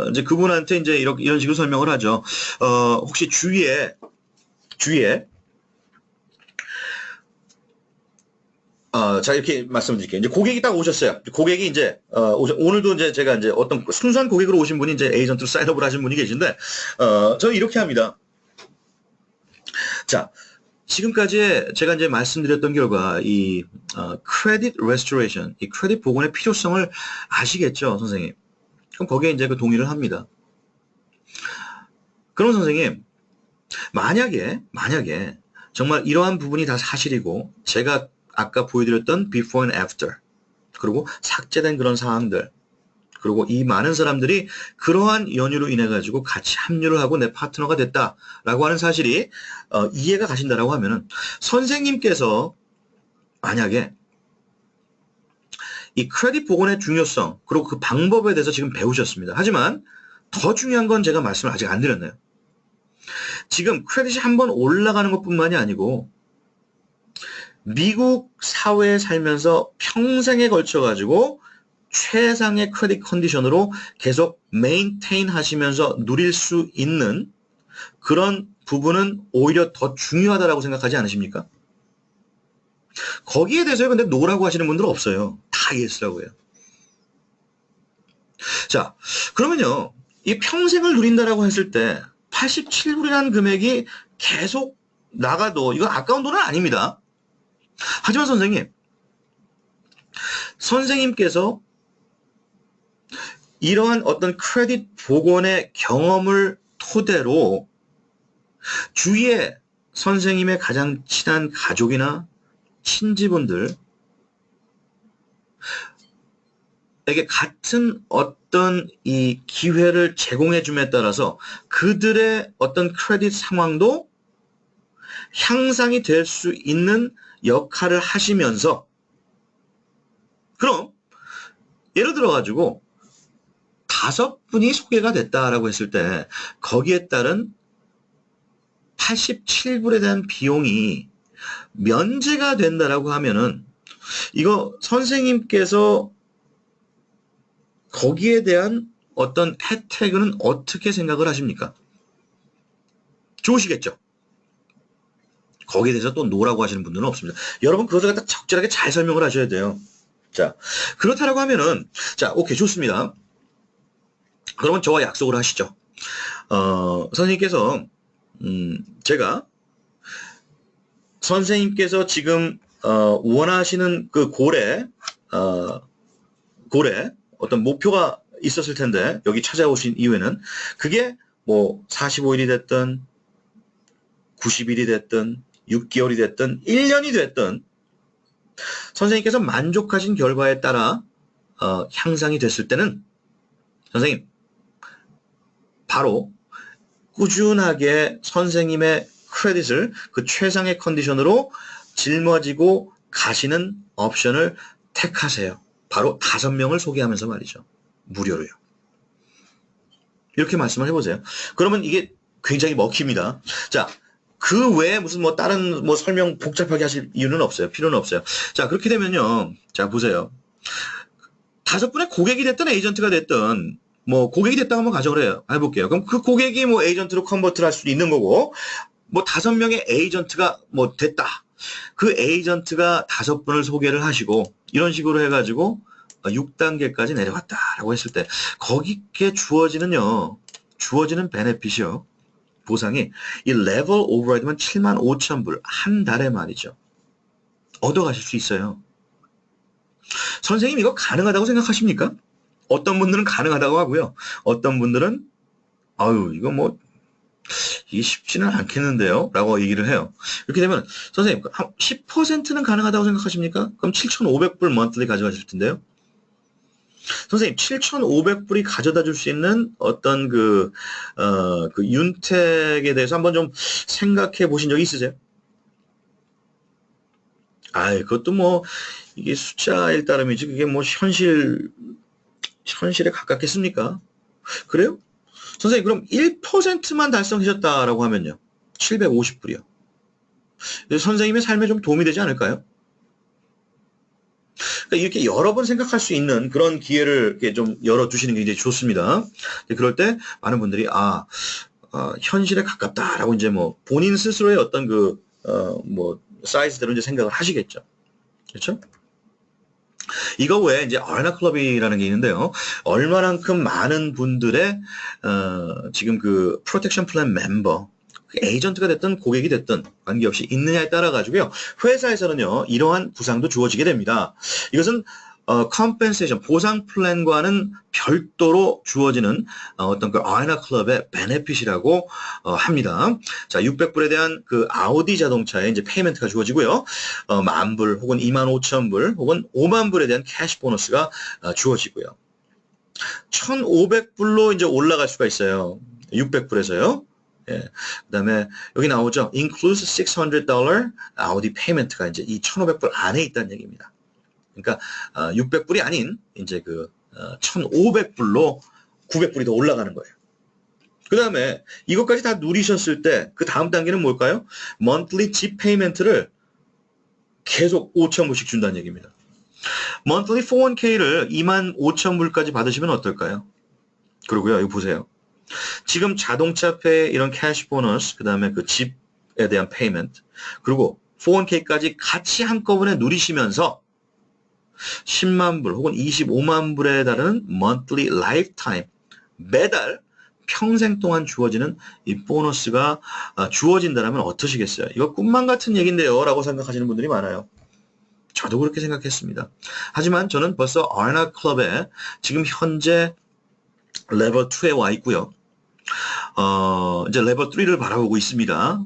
이제 그분한테 이제 이런 식으로 설명을 하죠. 혹시 주위에, 자, 이렇게 말씀드릴게요. 이제 고객이 딱 오셨어요. 고객이 이제, 오늘도 이제 제가 이제 어떤 순수한 고객으로 오신 분이 이제 에이전트로 사인업을 하신 분이 계신데, 저는 이렇게 합니다. 자, 지금까지 제가 이제 말씀드렸던 결과, 이, 크레딧 레스토레이션, 이 크레딧 복원의 필요성을 아시겠죠, 선생님? 그럼 거기에 이제 동의를 합니다. 그럼 선생님, 만약에, 정말 이러한 부분이 다 사실이고, 제가 아까 보여드렸던 before and after, 그리고 삭제된 그런 사항들, 그리고 이 많은 사람들이 그러한 연유로 인해 가지고 같이 합류를 하고 내 파트너가 됐다라고 하는 사실이 이해가 가신다라고 하면은 선생님께서 만약에 이 크레딧 복원의 중요성 그리고 그 방법에 대해서 지금 배우셨습니다. 하지만 더 중요한 건 제가 말씀을 아직 안 드렸네요. 지금 크레딧이 한번 올라가는 것뿐만이 아니고 미국 사회에 살면서 평생에 걸쳐 가지고 최상의 크레딧 컨디션으로 계속 메인테인 하시면서 누릴 수 있는 그런 부분은 오히려 더 중요하다라고 생각하지 않으십니까? 거기에 대해서 근데 노라고 하시는 분들은 없어요. 다 예스라고 해요. 자, 그러면요. 이 평생을 누린다라고 했을 때 87불이라는 금액이 계속 나가도 이건 아까운 돈은 아닙니다. 하지만 선생님께서 이러한 어떤 크레딧 복원의 경험을 토대로 주위에 선생님의 가장 친한 가족이나 친지분들에게 같은 어떤 이 기회를 제공해 줌에 따라서 그들의 어떤 크레딧 상황도 향상이 될 수 있는 역할을 하시면서 그럼 예를 들어 가지고 5분이 소개가 됐다라고 했을 때 거기에 따른 87불에 대한 비용이 면제가 된다라고 하면은 이거 선생님께서 거기에 대한 어떤 혜택은 어떻게 생각을 하십니까? 좋으시겠죠? 거기에 대해서 또 노라고 하시는 분들은 없습니다. 여러분 그것을 갖다 적절하게 잘 설명을 하셔야 돼요. 자, 그렇다라고 하면은 자, 오케이 좋습니다. 그러면 저와 약속을 하시죠. 선생님께서 제가 선생님께서 지금 원하시는 그 고래 어떤 목표가 있었을 텐데 여기 찾아오신 이후에는 그게 뭐 45일이 됐든 90일이 됐든 6개월이 됐든 1년이 됐든 선생님께서 만족하신 결과에 따라 향상이 됐을 때는 선생님 바로 꾸준하게 선생님의 크레딧을 그 최상의 컨디션으로 짊어지고 가시는 옵션을 택하세요. 바로 5명을 소개하면서 말이죠. 무료로요. 이렇게 말씀을 해보세요. 그러면 이게 굉장히 먹힙니다. 자, 그 외에 무슨 뭐 다른 뭐 설명 복잡하게 하실 이유는 없어요. 필요는 없어요. 자, 그렇게 되면요. 자, 보세요. 5분의 고객이 됐든 에이전트가 됐든 뭐 고객이 됐다고 한번 가정을 해요. 해볼게요. 그럼 그 고객이 뭐 에이전트로 컨버트를 할 수도 있는 거고 뭐 5명의 에이전트가 뭐 됐다. 그 에이전트가 5분을 소개를 하시고 이런 식으로 해가지고 6단계까지 내려갔다라고 했을 때 거기에 주어지는 베네핏이요. 보상이 이 레벨 오버라이드만 75,000불 한 달에 말이죠. 얻어가실 수 있어요. 선생님 이거 가능하다고 생각하십니까? 어떤 분들은 가능하다고 하고요. 어떤 분들은 아유 이거 뭐 이게 쉽지는 않겠는데요? 라고 얘기를 해요. 이렇게 되면 선생님 한 10%는 가능하다고 생각하십니까? 그럼 7,500불 먼틀리 가져가실 텐데요. 선생님 7,500불이 가져다 줄 수 있는 어떤 그 윤택에 대해서 한번 좀 생각해 보신 적 있으세요? 그것도 뭐 이게 숫자일 따름이지 그게 뭐 현실에 가깝겠습니까? 그래요? 선생님 그럼 1%만 달성하셨다라고 하면요. 750불이요. 선생님의 삶에 좀 도움이 되지 않을까요? 그러니까 이렇게 여러 번 생각할 수 있는 그런 기회를 이렇게 좀 열어두시는 게 이제 좋습니다. 그럴 때 많은 분들이 현실에 가깝다라고 이제 뭐 본인 스스로의 어떤 뭐 사이즈대로 이제 생각을 하시겠죠. 그렇죠? 이거 외에 이제 얼나 클럽이라는 게 있는데요. 얼마만큼 많은 분들의 지금 그 프로텍션 플랜 멤버 에이전트가 됐든 고객이 됐든 관계없이 있느냐에 따라 가지고요. 회사에서는요. 이러한 부상도 주어지게 됩니다. 이것은 컴펜세이션 보상 플랜과는 별도로 주어지는 어떤 그 아이나 클럽의 베네핏이라고 합니다. 자, 600불에 대한 그 아우디 자동차에 이제 페이먼트가 주어지고요. 10,000불 혹은 25,000불 혹은 50,000불에 대한 캐시 보너스가 주어지고요. 1,500불로 이제 올라갈 수가 있어요. 600불에서요. 예. 그 다음에 여기 나오죠. includes $600 아우디 페이먼트가 이제 이 1,500불 안에 있다는 얘기입니다. 그러니까 600불이 아닌 이제 1,500불로 900불이 더 올라가는 거예요. 그 다음에 이것까지 다 누리셨을 때 그 다음 단계는 뭘까요? monthly 집 페이먼트를 계속 5,000불씩 준다는 얘기입니다. monthly 401k를 25,000불까지 받으시면 어떨까요? 그리고요, 이거 보세요. 지금 자동차페 이런 캐시 보너스, 그 다음에 그 집에 대한 페이먼트, 그리고 401k까지 같이 한꺼번에 누리시면서 10만 불 혹은 25만 불에 달하는 monthly lifetime 매달 평생 동안 주어지는 이 보너스가 주어진다면 어떠시겠어요? 이거 꿈만 같은 얘기인데요 라고 생각하시는 분들이 많아요. 저도 그렇게 생각했습니다. 하지만 저는 벌써 아나 클럽에 지금 현재 레벨 2에 와 있고요. 이제 레벨 3를 바라보고 있습니다.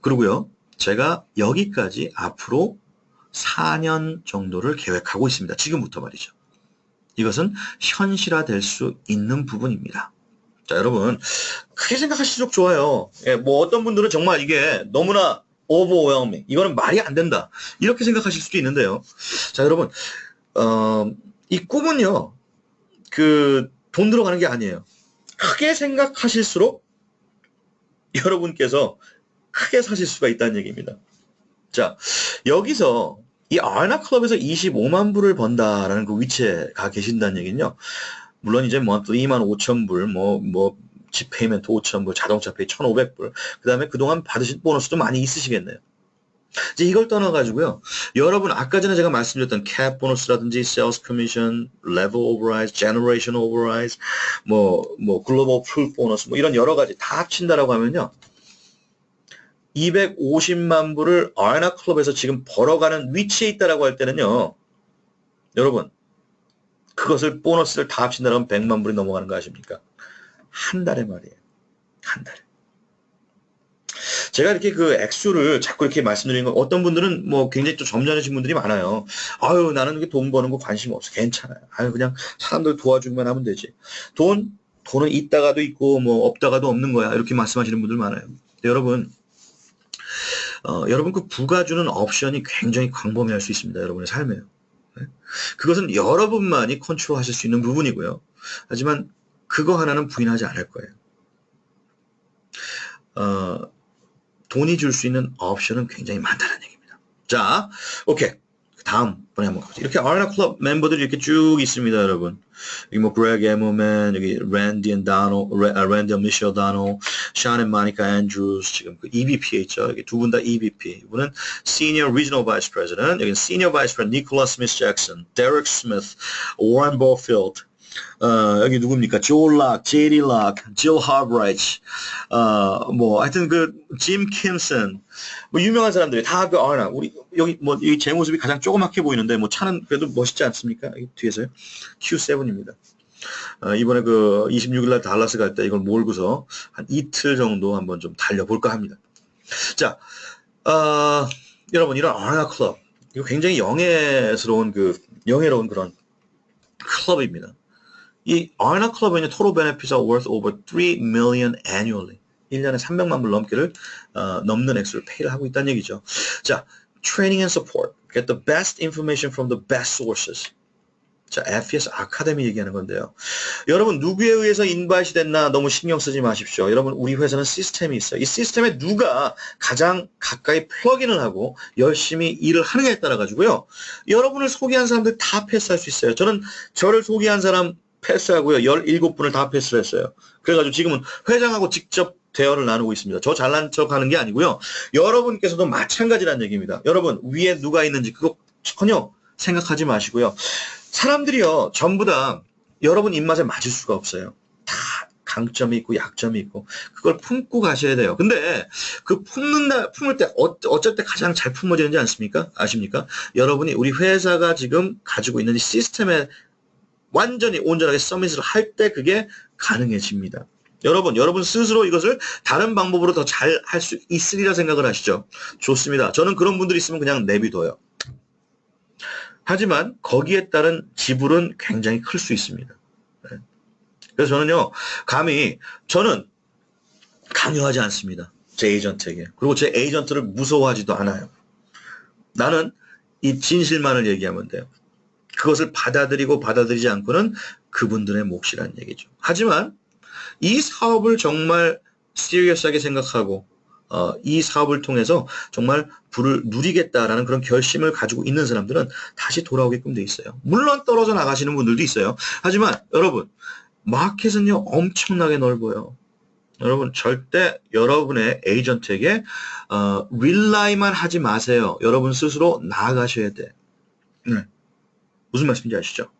그리고요, 제가 여기까지 앞으로 4년 정도를 계획하고 있습니다. 지금부터 말이죠. 이것은 현실화될 수 있는 부분입니다. 자, 여러분, 크게 생각하실수록 좋아요. 예, 뭐 어떤 분들은 정말 이게 너무나 overwhelming. 이거는 말이 안 된다. 이렇게 생각하실 수도 있는데요. 자, 여러분, 이 꿈은요, 돈 들어가는 게 아니에요. 크게 생각하실수록 여러분께서 크게 사실 수가 있다는 얘기입니다. 자, 여기서 이 아나 클럽에서 25만 불을 번다라는 그 위치에 가 계신다는 얘기는요. 물론 이제 뭐 2만 5천 불, 집 페이멘트 5천 불, 자동차 페이 1,500불, 그 다음에 그동안 받으신 보너스도 많이 있으시겠네요. 이제 이걸 떠나가지고요. 여러분, 아까 전에 제가 말씀드렸던 캡 보너스라든지, 세일스 커미션, 레벨 오버라이즈, 제너레이션 오버라이즈, 글로벌 풀 보너스, 이런 여러 가지 다 합친다라고 하면요. 250만 불을 아나 클럽에서 지금 벌어가는 위치에 있다라고 할 때는요. 여러분, 그것을 보너스를 다 합친다면 100만 불이 넘어가는 거 아십니까? 한 달에 말이에요. 한 달에. 제가 이렇게 그 액수를 자꾸 이렇게 말씀드리는 건 어떤 분들은 굉장히 또 점잖으신 분들이 많아요. 아유, 나는 이게 돈 버는 거 관심 없어. 괜찮아요. 아유, 그냥 사람들 도와주기만 하면 되지. 돈은 있다가도 있고 없다가도 없는 거야. 이렇게 말씀하시는 분들 많아요. 여러분, 여러분 그 부가 주는 옵션이 굉장히 광범위할 수 있습니다. 여러분의 삶에요. 네? 그것은 여러분만이 컨트롤하실 수 있는 부분이고요. 하지만 그거 하나는 부인하지 않을 거예요. 돈이 줄 수 있는 옵션은 굉장히 많다는 얘기입니다. 자, 오케이. 다음번에 한번 가보죠. 이렇게 아나 클럽 멤버들이 이렇게 쭉 있습니다, 여러분. 여기 그레그 에머맨, 여기 랜디 앤 미셸 다노, 샤ൻ 앤 마니카 앤드루스, 지금 그 EVP에 있죠. 여기 두 분 다 EVP. 이분은 Senior Regional Vice President, 여기는 Senior Vice President Nicholas Smith Jackson, Derek Smith, Warren Barfield, 여기 누굽니까? 조 락, 제리 락, 질 하브라이치, 하여튼 짐 킴슨, 유명한 사람들이 다 아나, 우리, 여기 제 모습이 가장 조그맣게 보이는데, 차는 그래도 멋있지 않습니까? 여기 뒤에서요. Q7입니다. 이번에 26일날 달라스 갈 때 이걸 몰고서 한 이틀 정도 한번 좀 달려볼까 합니다. 자, 여러분, 이런 아나 클럽, 이거 굉장히 영예로운 그런 클럽입니다. 이 아나 클럽의 토tal benefits are worth over 3 million annually. 1년에 300만 불 넘는 액수를 페이를 하고 있다는 얘기죠. 자, training and support. Get the best information from the best sources. 자, FES 아카데미 얘기하는 건데요. 여러분, 누구에 의해서 인바이트 됐나 너무 신경 쓰지 마십시오. 여러분, 우리 회사는 시스템이 있어요. 이 시스템에 누가 가장 가까이 플러그인을 하고 열심히 일을 하느냐에 따라 가지고요. 여러분을 소개한 사람들 다 패스할 수 있어요. 저는 저를 소개한 사람 패스하고요. 17분을 다 패스를 했어요. 그래가지고 지금은 회장하고 직접 대화를 나누고 있습니다. 저 잘난 척 하는 게 아니고요. 여러분께서도 마찬가지란 얘기입니다. 여러분, 위에 누가 있는지 그거 전혀 생각하지 마시고요. 사람들이요, 전부 다 여러분 입맛에 맞을 수가 없어요. 다 강점이 있고 약점이 있고 그걸 품고 가셔야 돼요. 근데 품을 때 어쩔 때 가장 잘 품어지는지 아십니까? 여러분이 우리 회사가 지금 가지고 있는 이 시스템에 완전히 온전하게 서밋을 할 때 그게 가능해집니다. 여러분 스스로 이것을 다른 방법으로 더 잘 할 수 있으리라 생각을 하시죠. 좋습니다. 저는 그런 분들이 있으면 그냥 내비둬요. 하지만 거기에 따른 지불은 굉장히 클 수 있습니다. 그래서 저는 강요하지 않습니다. 제 에이전트에게. 그리고 제 에이전트를 무서워하지도 않아요. 나는 이 진실만을 얘기하면 돼요. 그것을 받아들이지 않고는 그분들의 몫이라는 얘기죠. 하지만 이 사업을 정말 시리어스하게 생각하고 이 사업을 통해서 정말 부를 누리겠다라는 그런 결심을 가지고 있는 사람들은 다시 돌아오게끔 돼 있어요. 물론 떨어져 나가시는 분들도 있어요. 하지만 여러분, 마켓은요 엄청나게 넓어요. 여러분 절대 여러분의 에이전트에게 릴라이만 하지 마세요. 여러분 스스로 나아가셔야 돼. 네. 무슨 말씀인지 아시죠?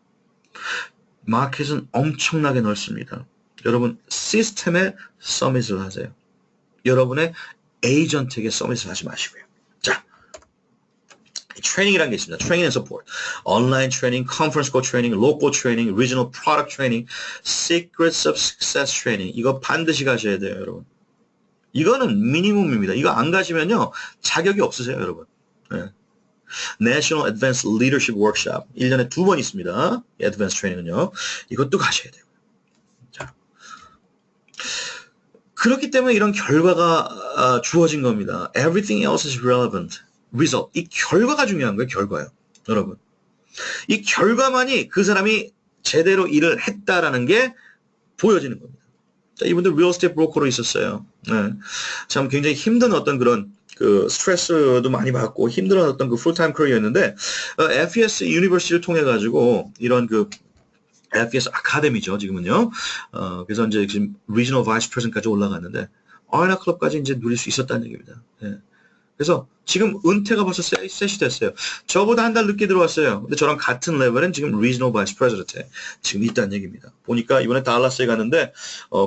마켓은 엄청나게 넓습니다. 여러분 시스템에 서밋을 하세요. 여러분의 에이전트에게 서밋을 하지 마시고요. 자, 트레이닝이라는 게 있습니다. 트레이닝 앤 서포트. 온라인 트레이닝, 컨퍼런스 콜 트레이닝, 로컬 트레이닝, 리저널 프로덕트 트레이닝, Secrets of Success 트레이닝. 이거 반드시 가셔야 돼요, 여러분. 이거는 미니멈입니다. 이거 안 가시면요. 자격이 없으세요, 여러분. 네. National Advanced Leadership Workshop 1년에 2번 있습니다. Advanced Training은요. 이것도 가셔야 돼요. 자, 그렇기 때문에 이런 결과가 주어진 겁니다. Everything else is relevant. result. 이 결과가 중요한 거예요. 결과요. 여러분. 이 결과만이 그 사람이 제대로 일을 했다라는 게 보여지는 겁니다. 자, 이분들 리얼스테이트 브로커로 있었어요. 네. 참 굉장히 힘든 어떤 그런 그 스트레스도 많이 받고 힘든 어떤 그 풀타임 커리어였는데 FES 유니버시티를 통해 가지고 이런 그 FES 아카데미죠, 지금은요. 그래서 이제 지금 리지널 바이스 프레젠까지 올라갔는데 아이나 클럽까지 이제 누릴 수 있었다는 얘기입니다. 예. 그래서 지금 은퇴가 벌써 셋이 됐어요. 저보다 한 달 늦게 들어왔어요. 근데 저랑 같은 레벨은 지금 리지널 바이스 프레젠트에 지금 있다는 얘기입니다. 보니까 이번에 달라스에 갔는데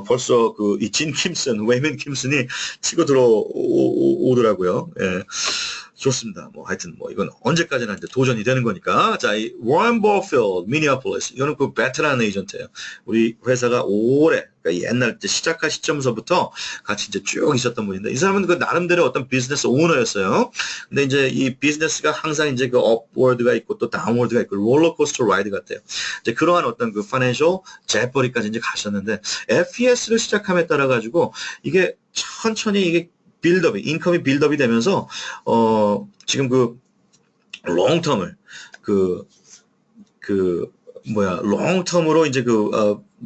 벌써 그 이 진 킴슨, 웨이맨 킴슨이 치고 들어오더라고요. 예. 좋습니다. 뭐 하여튼 뭐 이건 언제까지나 이제 도전이 되는 거니까. 자, 이 워런 버필드, 미니애폴리스. 이거는 그 베테랑 에이전트예요. 우리 회사가 오래 그러니까 옛날 때 시작한 시점서부터 같이 이제 쭉 있었던 분인데 이 사람은 그 나름대로 어떤 비즈니스 오너였어요. 근데 이제 이 비즈니스가 항상 이제 그 업워드가 있고 또 다운워드가 있고 롤러코스터 라이드 같아요. 이제 그러한 어떤 그 파이낸셜 재벌이까지 이제 가셨는데 FES를 시작함에 따라 가지고 이게 천천히 이게 빌드업이, 인컴이 빌드업이 되면서, 지금 그, 롱텀을, 롱텀으로 이제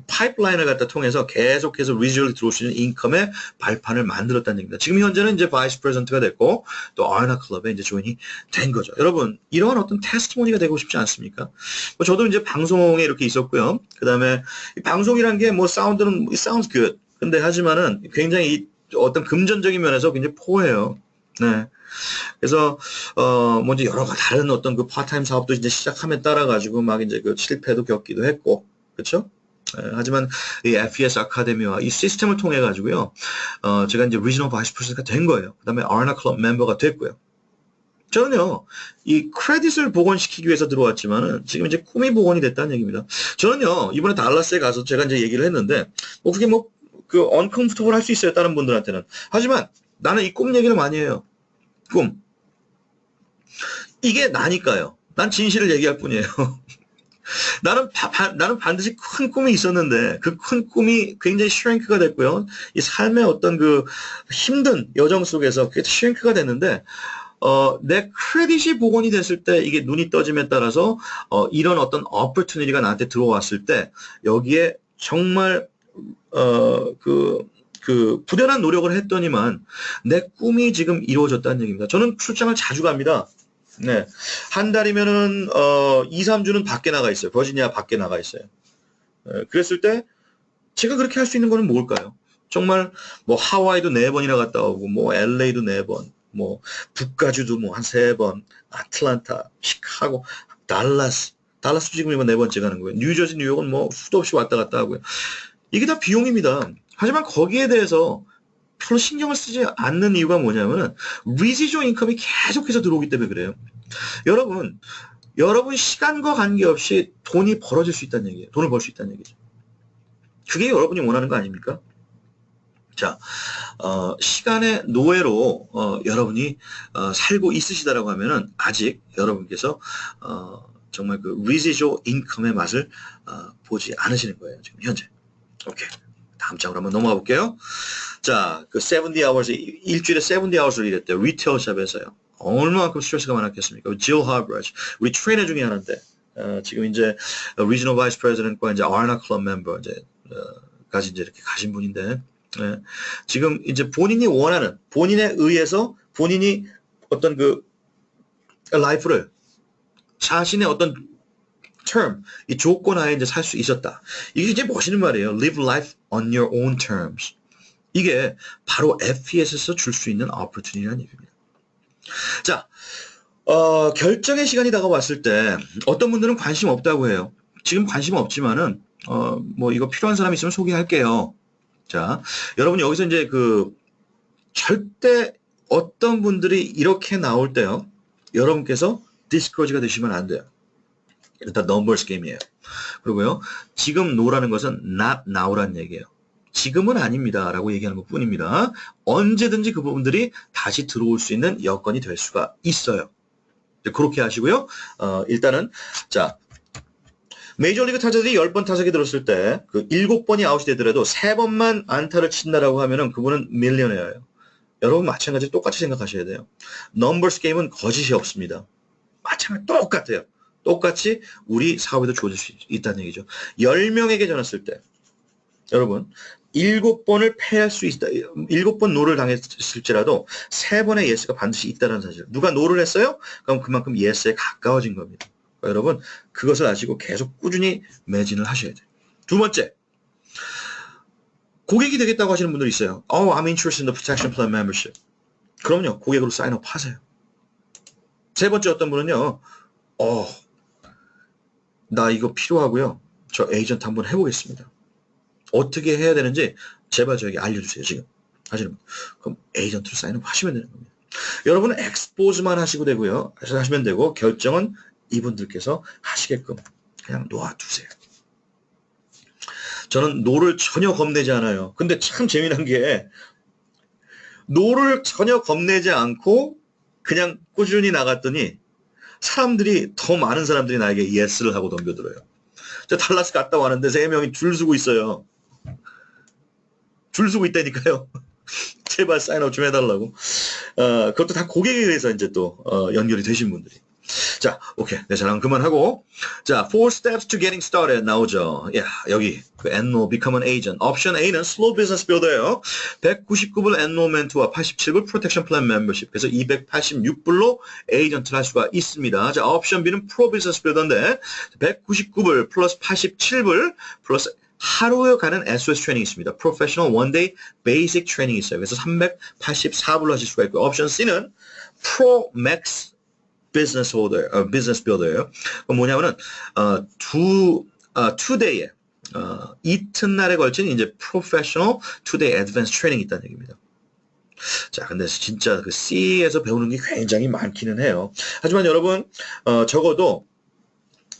파이프라인을 갖다 통해서 계속해서 리지얼리 들어올 수 있는 인컴의 발판을 만들었다는 얘기입니다. 지금 현재는 이제 바이스 프레젠트가 됐고, 또 아이나 클럽에 이제 조인이 된 거죠. 여러분, 이러한 어떤 테스트모니가 되고 싶지 않습니까? 뭐 저도 이제 방송에 이렇게 있었고요. 그 다음에, 방송이란 게 뭐 사운드는, it sounds good. 근데 하지만은 굉장히 어떤 금전적인 면에서 굉장히 포해요. 네. 그래서, 먼저 여러 가지 다른 어떤 그 파트타임 사업도 이제 시작함에 따라 가지고 막 이제 그 실패도 겪기도 했고, 그쵸? 하지만 이 FES 아카데미와 이 시스템을 통해 가지고요, 제가 이제 리지널 바이스 프레젠트가 된 거예요. 그 다음에 아이나 클럽 멤버가 됐고요. 저는요, 이 크레딧을 복원시키기 위해서 들어왔지만은 지금 이제 꿈이 복원이 됐다는 얘기입니다. 저는요, 이번에 달라스에 가서 제가 이제 얘기를 했는데, 뭐 그게 뭐, uncomfortable 할 수 있어요, 다른 분들한테는. 하지만 나는 이 꿈 얘기를 많이 해요. 꿈. 이게 나니까요. 난 진실을 얘기할 뿐이에요. 나는 반드시 큰 꿈이 있었는데, 그 큰 꿈이 굉장히 슈링크가 됐고요. 이 삶의 어떤 그 힘든 여정 속에서 그게 슈링크가 됐는데, 내 크레딧이 복원이 됐을 때 이게 눈이 떠짐에 따라서, 이런 어떤 opportunity가 나한테 들어왔을 때, 여기에 정말 부단한 노력을 했더니만 내 꿈이 지금 이루어졌다는 얘기입니다. 저는 출장을 자주 갑니다. 네. 한 달이면은, 2, 3주는 밖에 나가 있어요. 버지니아 밖에 나가 있어요. 그랬을 때 제가 그렇게 할 수 있는 거는 뭘까요? 정말 뭐 하와이도 4번이나 갔다 오고, 뭐 LA도 4번, 뭐 북가주도 뭐 한 3번, 아틀란타, 시카고, 달라스도 지금 이번 4번째 가는 거예요. 뉴저지, 뉴욕은 뭐 수도 없이 왔다 갔다 하고요. 이게 다 비용입니다. 하지만 거기에 대해서 별로 신경을 쓰지 않는 이유가 뭐냐면은 리지조 인컴이 계속해서 들어오기 때문에 그래요. 여러분 시간과 관계없이 돈이 벌어질 수 있다는 얘기예요. 돈을 벌 수 있다는 얘기죠. 그게 여러분이 원하는 거 아닙니까? 자, 시간의 노예로 여러분이 살고 있으시다라고 하면은 아직 여러분께서 정말 그 리지조 인컴의 맛을 보지 않으시는 거예요. 지금 현재. 오케이. 다음 장으로 한번 넘어가 볼게요. 자, 그 70 hours, 일주일에 70 hours를 일했대요. 리테일 샵에서요. 얼마만큼 스트레스가 많았겠습니까? Jill Harbridge, 우리 트레이너 중에 하나인데, 지금 이제, 리지널 바이스 프레지던트과 이제 아이나 클럽 멤버, 까지 이제 이렇게 가신 분인데, 지금 이제 본인이 원하는, 본인에 의해서 본인이 어떤 그, 라이프를, 자신의 어떤 term, 이 조건 하에 이제 살 수 있었다. 이게 이제 멋있는 말이에요. Live life on your own terms. 이게 바로 FES에서 줄 수 있는 opportunity라는 얘기입니다. 자, 결정의 시간이 다가왔을 때 어떤 분들은 관심 없다고 해요. 지금 관심 없지만은 뭐 이거 필요한 사람 있으면 소개할게요. 자, 여러분 여기서 이제 절대 어떤 분들이 이렇게 나올 때요. 여러분께서 discourage가 되시면 안 돼요. 일단 numbers 게임이에요. 그리고요. 지금 노라는 것은 not now라는 얘기예요. 지금은 아닙니다. 라고 얘기하는 것 뿐입니다. 언제든지 그 부분들이 다시 들어올 수 있는 여건이 될 수가 있어요. 그렇게 하시고요. 일단은, 자, 메이저리그 타자들이 10번 타석에 들었을 때 그 7번이 아웃이 되더라도 3번만 안타를 친다라고 하면은 그분은 밀리언웨어예요. 여러분 마찬가지로 똑같이 생각하셔야 돼요. 넘버스 게임은 거짓이 없습니다. 마찬가지 똑같아요. 똑같이 우리 사업에도 주어질 수 있다는 얘기죠. 10명에게 전했을 때 여러분 7번을 패할 수 있다. 7번 노를 당했을지라도 3번의 예스가 반드시 있다는 사실. 누가 노를 했어요? 그럼 그만큼 예스에 가까워진 겁니다. 그러니까 여러분 그것을 아시고 계속 꾸준히 매진을 하셔야 돼요. 두 번째, 고객이 되겠다고 하시는 분들이 있어요. Oh, I'm interested in the protection plan membership. 그럼요, 고객으로 사인업 하세요. 세 번째 어떤 분은요, 나 이거 필요하고요. 저 에이전트 한번 해보겠습니다. 어떻게 해야 되는지 제발 저에게 알려주세요. 지금 하시는 분. 그럼 에이전트로 사인업 하시면 되는 겁니다. 여러분은 엑스포즈만 하시고 되고요. 하시면 되고 결정은 이분들께서 하시게끔 그냥 놓아두세요. 저는 노를 전혀 겁내지 않아요. 근데 참 재미난 게 노를 전혀 겁내지 않고 그냥 꾸준히 나갔더니 사람들이 더 많은 사람들이 나에게 예스를 하고 덤벼들어요. 저 달라스 갔다 왔는데 3명이 줄 서고 있어요. 줄 서고 있다니까요. 제발 사인업 좀 해달라고. 그것도 다 고객에 의해서 이제 또 연결이 되신 분들이. 자, 오케이. 내 자랑 그만하고. 자, 4 steps to getting started 나오죠. 야, 여기 그 enroll, become an agent. 옵션 A는 slow business builder예요. 199불 enrollment와 87불 protection plan membership. 그래서 286불로 에이전트를 할 수가 있습니다. 자, 옵션 B는 pro business builder인데 199불 플러스 87불 플러스 하루에 가는 SOS 트레이닝이 있습니다. Professional One Day Basic 트레이닝이 있어요. 그래서 384불로 하실 수가 있고, 옵션 C는 Pro Max Business Builder예요. 뭐냐면은 two day에 이튿날에 걸친 이제 Professional 2day Advanced 트레이닝이 있다는 얘기입니다. 자, 근데 진짜 그 C에서 배우는 게 굉장히 많기는 해요. 하지만 여러분 적어도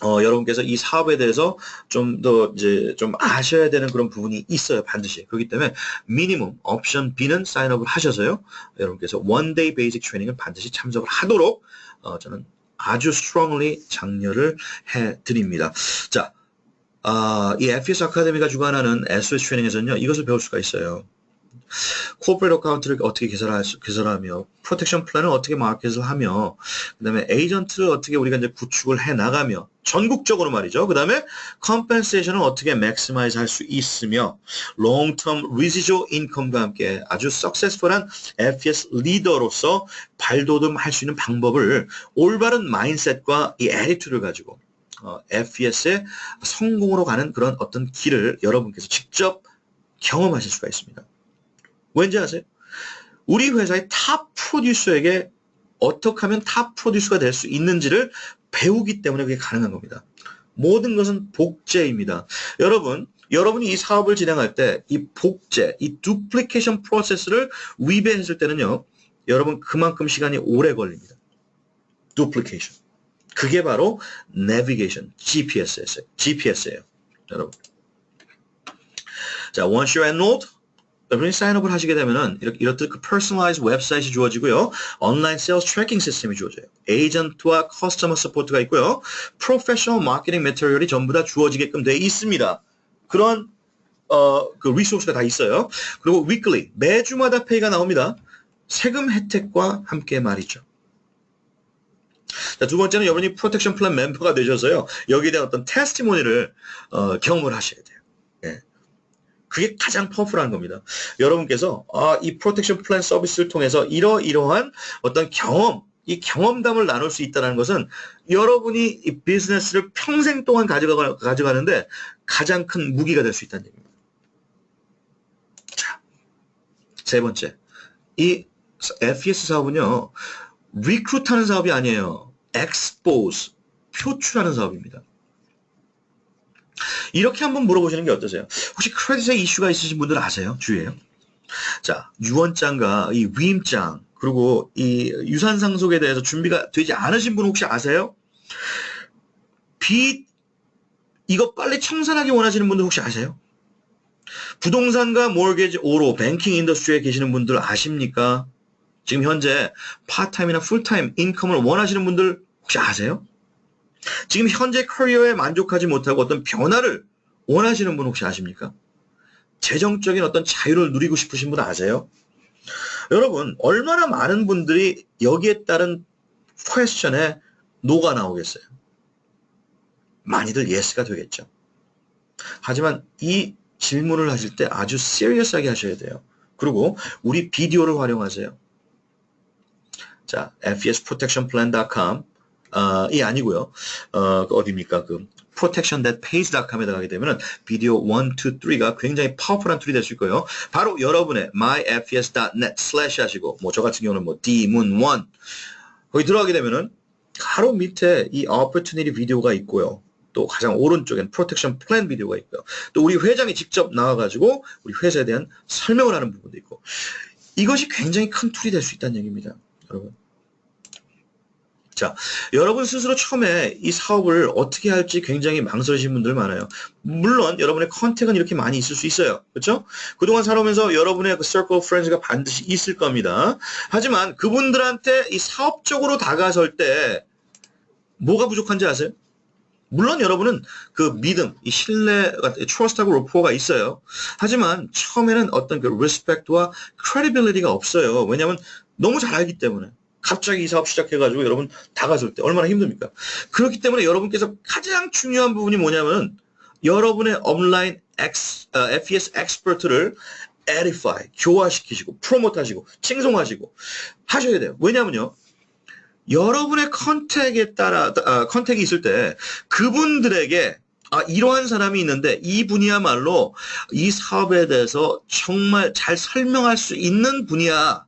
여러분께서 이 사업에 대해서 좀 더 이제 좀 아셔야 되는 그런 부분이 있어요. 반드시. 그렇기 때문에 미니멈 옵션 B는 사인업을 하셔서요. 여러분께서 원데이 베이직 트레이닝을 반드시 참석을 하도록 저는 아주 strongly 장려를 해드립니다. 자, 이 FS 아카데미가 주관하는 SOS 트레이닝에서는요. 이것을 배울 수가 있어요. 코퍼레이트 어카운트를 어떻게 개설하며 프로텍션 플랜을 어떻게 마켓을 하며 그 다음에 에이전트를 어떻게 우리가 이제 구축을 해나가며 전국적으로 말이죠. 그 다음에 컴펜세이션을 어떻게 맥시마이즈 할 수 있으며 롱텀 리지조 인컴과 함께 아주 석세스풀한 FS 리더로서 발돋움할 수 있는 방법을 올바른 마인셋과 이 애티튜드를 가지고 FS의 성공으로 가는 그런 어떤 길을 여러분께서 직접 경험하실 수가 있습니다. 왠지 아세요? 우리 회사의 탑 프로듀서에게 어떻게 하면 탑 프로듀서가 될 수 있는지를 배우기 때문에 그게 가능한 겁니다. 모든 것은 복제입니다. 여러분이 이 사업을 진행할 때 이 복제, 이 duplication 프로세스를 위배했을 때는요. 여러분 그만큼 시간이 오래 걸립니다. duplication. 그게 바로 navigation, GPS예요. 여러분. 자, once you're enrolled, 여러분이 사인업을 하시게 되면은 이렇듯 그 personalized 웹사이트이 주어지고요. 온라인 세일즈 트래킹 시스템이 주어져요. 에이전트와 커스터머 서포트가 있고요. 프로페셔널 마케팅 매테리얼이 전부 다 주어지게끔 되어 있습니다. 그런 그 리소스가 다 있어요. 그리고 weekly 매주마다 페이가 나옵니다. 세금 혜택과 함께 말이죠. 자, 두 번째는 여러분이 프로텍션 플랜 멤버가 되셔서요. 여기에 대한 어떤 테스티모니를 경험을 하셔야 돼요. 예. 그게 가장 파워풀한 겁니다. 여러분께서 이 프로텍션 플랜 서비스를 통해서 이러이러한 어떤 이 경험담을 나눌 수 있다는 것은 여러분이 이 비즈니스를 평생 동안 가져가는데 가장 큰 무기가 될 수 있다는 얘기입니다. 자, 세 번째. 이 FES 사업은요. 리크루트하는 사업이 아니에요. expose, 표출하는 사업입니다. 이렇게 한번 물어보시는 게 어떠세요? 혹시 크레딧에 이슈가 있으신 분들 아세요? 주위에요? 자, 유언장과 이 위임장 그리고 이 유산상속에 대해서 준비가 되지 않으신 분 혹시 아세요? 빚 이거 빨리 청산하기 원하시는 분들 혹시 아세요? 부동산과 모르게지 오로 뱅킹 인더스트리에 계시는 분들 아십니까? 지금 현재 파트타임이나 풀타임 인컴을 원하시는 분들 혹시 아세요? 지금 현재 커리어에 만족하지 못하고 어떤 변화를 원하시는 분 혹시 아십니까? 재정적인 어떤 자유를 누리고 싶으신 분 아세요? 여러분, 얼마나 많은 분들이 여기에 따른 퀘스천에 노가 나오겠어요? 많이들 예스가 되겠죠. 하지만 이 질문을 하실 때 아주 시리어스하게 하셔야 돼요. 그리고 우리 비디오를 활용하세요. 자, fesprotectionplan.com 이 아니고요. 어디입니까? protectionthatpays.com에 가게 되면은 비디오 1, 2, 3가 굉장히 파워풀한 툴이 될 수 있고요. 바로 여러분의 myfes.net slash 하시고 뭐 저 같은 경우는 뭐 d문1 거기 들어가게 되면은 바로 밑에 이 opportunity 비디오가 있고요. 또 가장 오른쪽엔 프로텍션 플랜 비디오가 있고요. 또 우리 회장이 직접 나와가지고 우리 회사에 대한 설명을 하는 부분도 있고 이것이 굉장히 큰 툴이 될 수 있다는 얘기입니다. 여러분. 자, 여러분 스스로 처음에 이 사업을 어떻게 할지 굉장히 망설이신 분들 많아요. 물론 여러분의 컨택은 이렇게 많이 있을 수 있어요. 그렇죠? 그동안 살아오면서 여러분의 그 circle of friends가 반드시 있을 겁니다. 하지만 그분들한테 이 사업적으로 다가설 때 뭐가 부족한지 아세요? 물론 여러분은 그 믿음, 이 신뢰가, trust하고 rapport 있어요. 하지만 처음에는 어떤 그 respect와 credibility가 없어요. 왜냐하면 너무 잘 알기 때문에. 갑자기 이 사업 시작해가지고 여러분 다가설 때 얼마나 힘듭니까? 그렇기 때문에 여러분께서 가장 중요한 부분이 뭐냐면 여러분의 온라인 FES 엑스퍼트를 edify, 교화시키시고, 프로모트하시고, 칭송하시고 하셔야 돼요. 왜냐하면요. 여러분의 컨택이 있을 때 그분들에게 이러한 사람이 있는데 이 분이야말로 이 사업에 대해서 정말 잘 설명할 수 있는 분이야.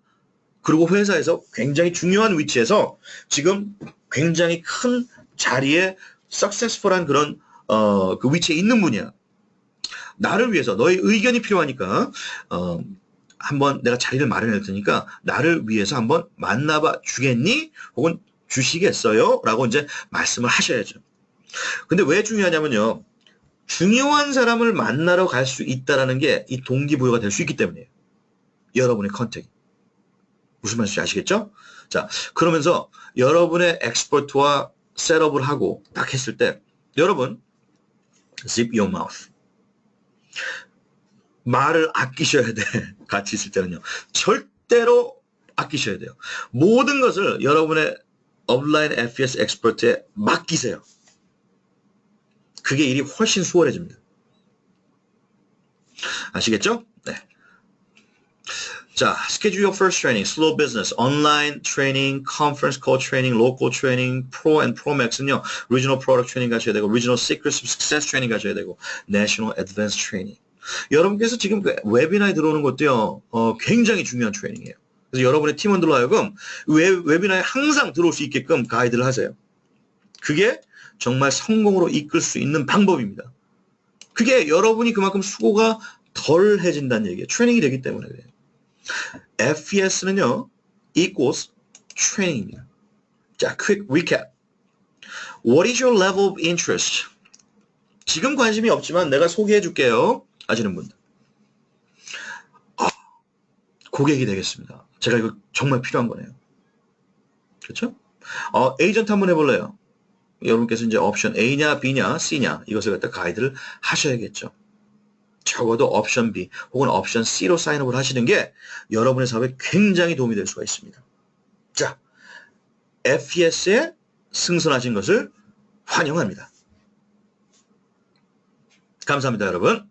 그리고 회사에서 굉장히 중요한 위치에서 지금 굉장히 큰 자리에 successful한 그런 그 위치에 있는 분이야. 나를 위해서 너의 의견이 필요하니까 한번 내가 자리를 마련할 테니까 나를 위해서 한번 만나봐 주겠니? 혹은 주시겠어요? 라고 이제 말씀을 하셔야죠. 근데 왜 중요하냐면요. 중요한 사람을 만나러 갈 수 있다는 게 이 동기부여가 될 수 있기 때문이에요. 여러분의 컨택이. 무슨 말인지 아시겠죠? 자, 그러면서 여러분의 엑스퍼트와 셋업을 하고 딱 했을 때 여러분 zip your mouth. 말을 아끼셔야 돼. 같이 있을 때는요. 절대로 아끼셔야 돼요. 모든 것을 여러분의 업라인 FES 엑스퍼트에 맡기세요. 그게 일이 훨씬 수월해집니다. 아시겠죠? 네. 자, schedule your first training, slow business, online training, conference call training, local training, pro and pro max은요, regional product training 가셔야 되고, regional secrets of success training 가셔야 되고, national advanced training. 여러분께서 지금 그 웨비나에 들어오는 것도요, 굉장히 중요한 트레이닝이에요. 그래서 여러분의 팀원들로 하여금 웨비나에 항상 들어올 수 있게끔 가이드를 하세요. 그게 정말 성공으로 이끌 수 있는 방법입니다. 그게 여러분이 그만큼 수고가 덜 해진다는 얘기예요. 트레이닝이 되기 때문에 그래요. FES는요, equals training입니다. 자, quick recap. What is your level of interest? 지금 관심이 없지만 내가 소개해 줄게요. 아시는 분들. 고객이 되겠습니다. 제가 이거 정말 필요한 거네요. 그렇죠? 에이전트 한번 해볼래요. 여러분께서 이제 옵션 A냐, B냐, C냐 이것을 갖다 가이드를 하셔야겠죠. 적어도 옵션 B 혹은 옵션 C로 사인업을 하시는 게 여러분의 사업에 굉장히 도움이 될 수가 있습니다. 자, FES에 승선하신 것을 환영합니다. 감사합니다, 여러분.